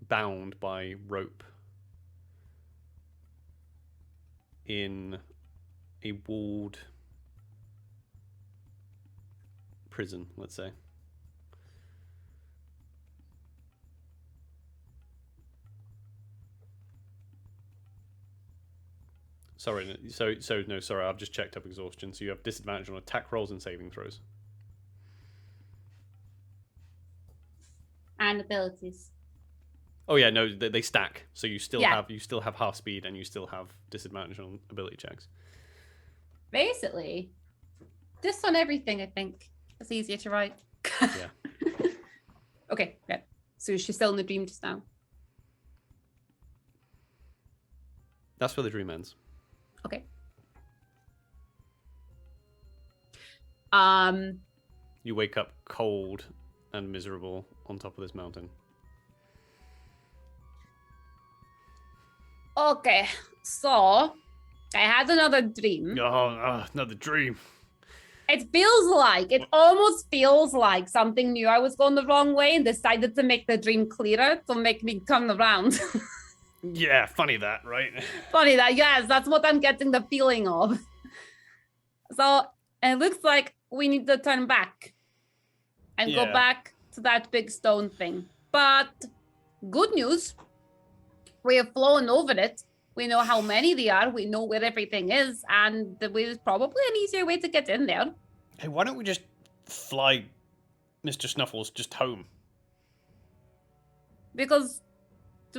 bound by rope in a walled prison, let's say. Sorry, sorry, I've just checked up exhaustion. So you have disadvantage on attack rolls and saving throws. And abilities. Oh yeah, no, they stack. So you still Yeah. have half speed and you still have disadvantage on ability checks. Basically, this on everything, I think. It's easier to write. Yeah. Okay, yeah. So she's still in the dream just now. That's where the dream ends. Okay. You wake up cold and miserable on top of this mountain. Okay, so I had another dream. Oh, another dream. It almost feels like something knew I was going the wrong way and decided to make the dream clearer to make me turn around. Yeah, funny that, right? Funny that, yes, that's what I'm getting the feeling of. So it looks like we need to turn back and go Yeah. back to that big stone thing. But good news, we have flown over it. We know how many they are. We know where everything is. And there's probably an easier way to get in there. Hey, why don't we just fly Mr. Snuffles just home? Because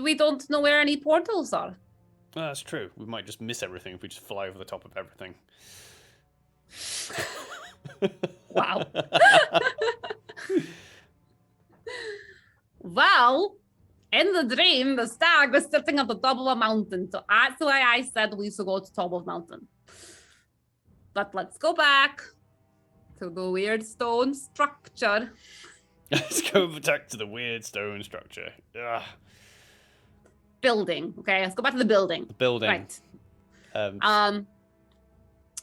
we don't know where any portals are. Oh, that's true. We might just miss everything if we just fly over the top of everything. Wow. Well, in the dream, the stag was sitting at the top of a mountain. So that's why I said we should go to the top of the mountain. But let's go back to the weird stone structure. Let's go back to the weird stone structure. Ugh. Building. Okay, let's go back to the building. The building. Right. Um,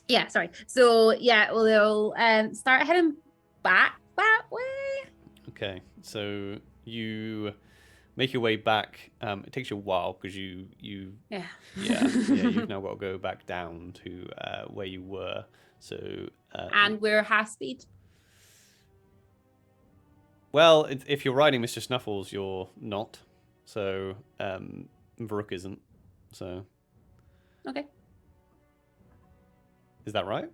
Yeah, sorry. So yeah, we'll start heading back that way. Okay, so you make your way back. It takes you a while because Yeah. yeah, you've now got to go back down to where you were. So And we're half speed. well, if you're riding Mr. Snuffles, you're not. So Varuk isn't. So Okay. is that right?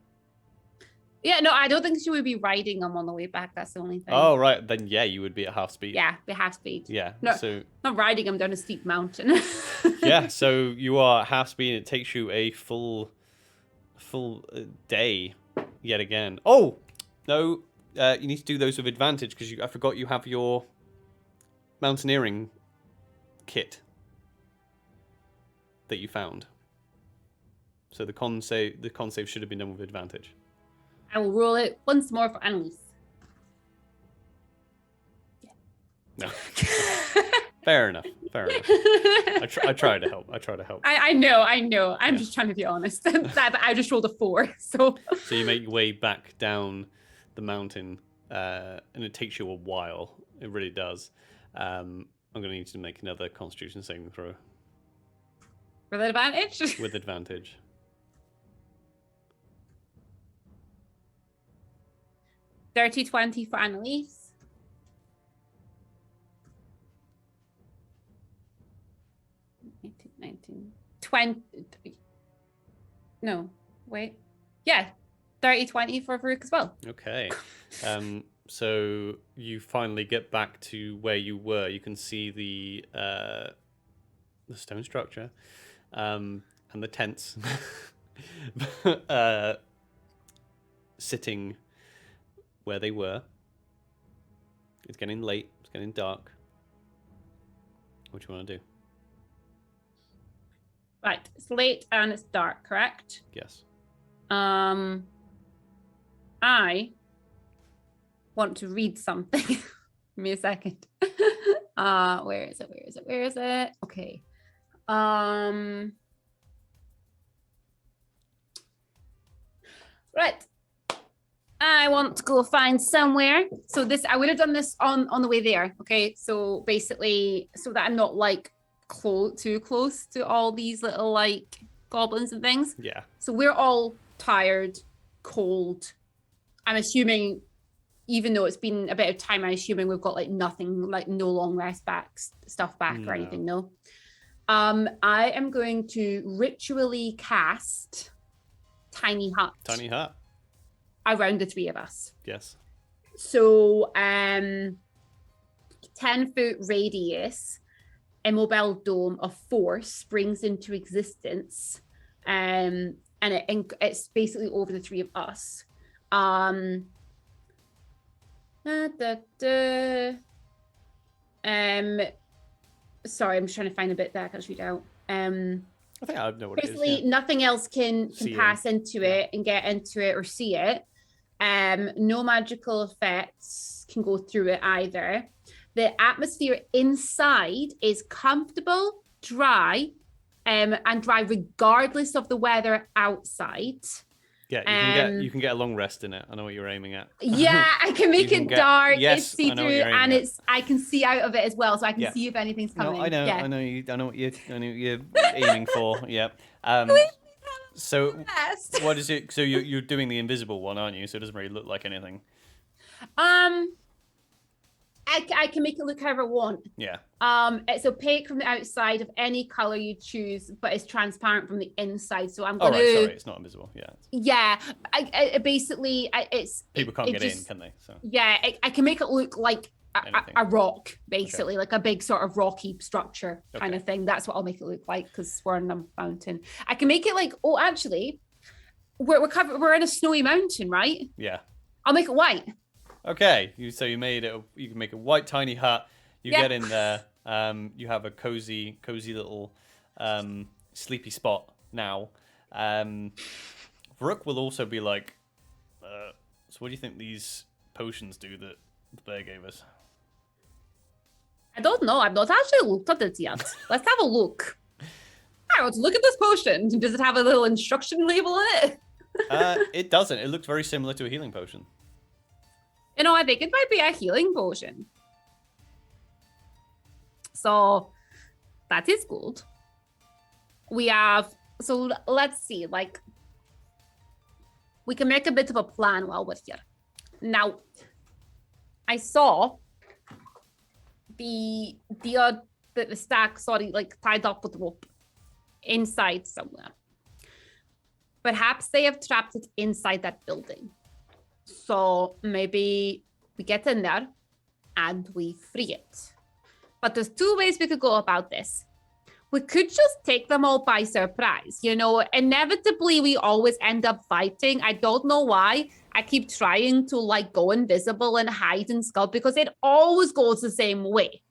Yeah, no, I don't think she would be riding them on the way back. That's the only thing. Oh right, then yeah, you would be at half speed. Yeah, be half speed. Yeah. No. So Not riding them down a steep mountain. Yeah, so you are at half speed. It takes you a full day yet again. Oh no, you need to do those with advantage because I forgot you have your mountaineering kit that you found. So the con save should have been done with advantage. I will roll it once more for Annalise. No. Fair enough. I try to help. I know. I'm just trying to be honest. I just rolled a 4, so. So you make your way back down the mountain, and it takes you a while. It really does. I'm going to need you to make another Constitution saving throw. With advantage? With advantage. Dirty 20 for Annalise. $19, 20. No, wait. Yeah, 30, 20 for Farouk as well. Okay. So you finally get back to where you were. You can see the stone structure, and the tents sitting where they were. It's getting late. It's getting dark. What do you want to do? Right, it's late and it's dark, correct? Yes. I want to read something. Give me a second. Where is it? Okay. Right. I want to go find somewhere. So this, I would have done this on the way there. Okay. So basically, so that I'm not like too close to all these little like goblins and things. Yeah. So we're all tired, cold. I'm assuming, even though it's been a bit of time, I'm assuming we've got like nothing, like no long rest stuff back or anything. No. I am going to ritually cast Tiny Hut. Tiny hut. Around the three of us. Yes. So 10-foot radius, immobile dome of force springs into existence. And it's basically over the three of us. Sorry, I'm just trying to find a bit that I can read out. I think I know what it is. Basically, Yeah. nothing else can pass into Yeah. it and get into it or see it. No magical effects can go through it either. The atmosphere inside is comfortable, dry, and dry regardless of the weather outside. Yeah, you can get a long rest in it. I know what you're aiming at. Yeah, I can make it dark. Yes, it's see I know what through, you're and aiming I can see out of it as well, so I can Yeah. see if anything's coming. No, I know, Yeah. I know what you're aiming for. Yeah. So Best. what is it? So you're doing the invisible one, aren't you? So it doesn't really look like anything. I can make it look however I want. Yeah. It's opaque from the outside of any color you choose, but it's transparent from the inside. So I'm Oh, gonna. right, sorry, it's not invisible. Yeah. Yeah, I basically it's. People can't get just, in, can they? So. Yeah, I can make it look like Anything. a rock, basically, like a big sort of rocky structure kind Okay. of thing. That's what I'll make it look like because we're on a mountain. I can make it like, oh, actually, we're in a snowy mountain, right? Yeah. I'll make it white. Okay. You can make a white tiny hut. You Yeah. get in there. You have a cozy little sleepy spot now. Rook will also be like, so what do you think these potions do that the bear gave us? I don't know. I've not actually looked at it yet. Let's have a look. I want to look at this potion. Does it have a little instruction label on it? It doesn't. It looks very similar to a healing potion. You know, I think it might be a healing potion. So that is good. We have, so let's see, like, we can make a bit of a plan while we're here. Now, I saw the stack, like tied up with rope inside somewhere. Perhaps they have trapped it inside that building. So maybe we get in there and we free it. But there's two ways we could go about this. we could just take them all by surprise. You know, inevitably, we always end up fighting. I don't know why. I keep trying to like go invisible and hide and scout because it always goes the same way.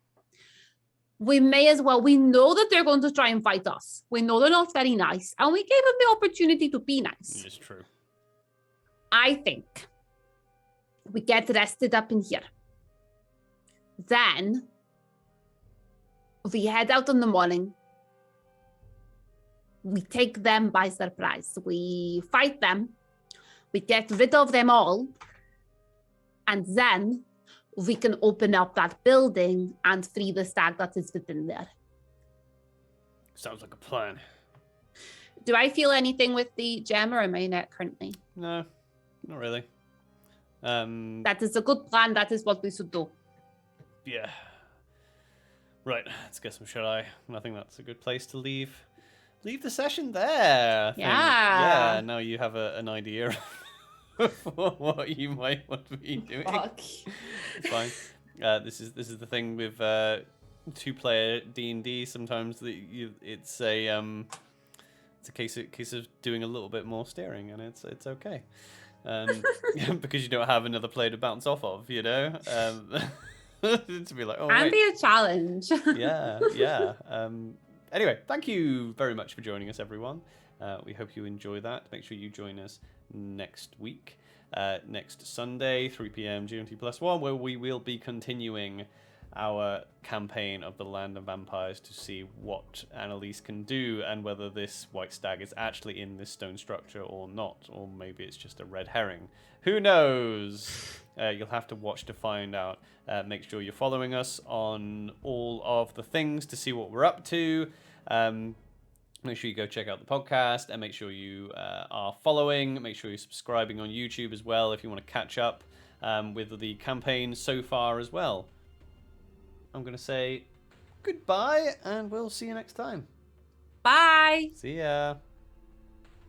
We may as well, we know that they're going to try and fight us. We know they're not very nice, and we gave them the opportunity to be nice. It's true. I think we get rested up in here. Then we head out in the morning. We take them by surprise. We fight them. We get rid of them all. And then we can open up that building and free the stag that is within there. Sounds like a plan. Do I feel anything with the gem, or am I in it currently? No, not really. That is a good plan. That is what we should do. Yeah. Right, let's get some shut-eye. I think that's a good place to leave the session there. I think. Yeah. Yeah, now you have an idea of what you might want to be doing. Fuck. It's fine. This is the thing with two-player D&D. Sometimes it's a case of doing a little bit more steering, and it's okay. Because you don't have another player to bounce off of, you know. To be like, oh, And wait. be a challenge. Yeah. Anyway, thank you very much for joining us, everyone. We hope you enjoy that. Make sure you join us next week, next Sunday, 3 p.m. GMT +1, where we will be continuing our campaign of the Land of Vampires to see what Annalise can do and whether this white stag is actually in this stone structure or not, or maybe it's just a red herring. Who knows? You'll have to watch to find out. Make sure you're following us on all of the things to see what we're up to. Make sure you go check out the podcast, and make sure you are following. Make sure you're subscribing on YouTube as well if you want to catch up with the campaign so far as well. I'm going to say goodbye, and we'll see you next time. Bye. See ya.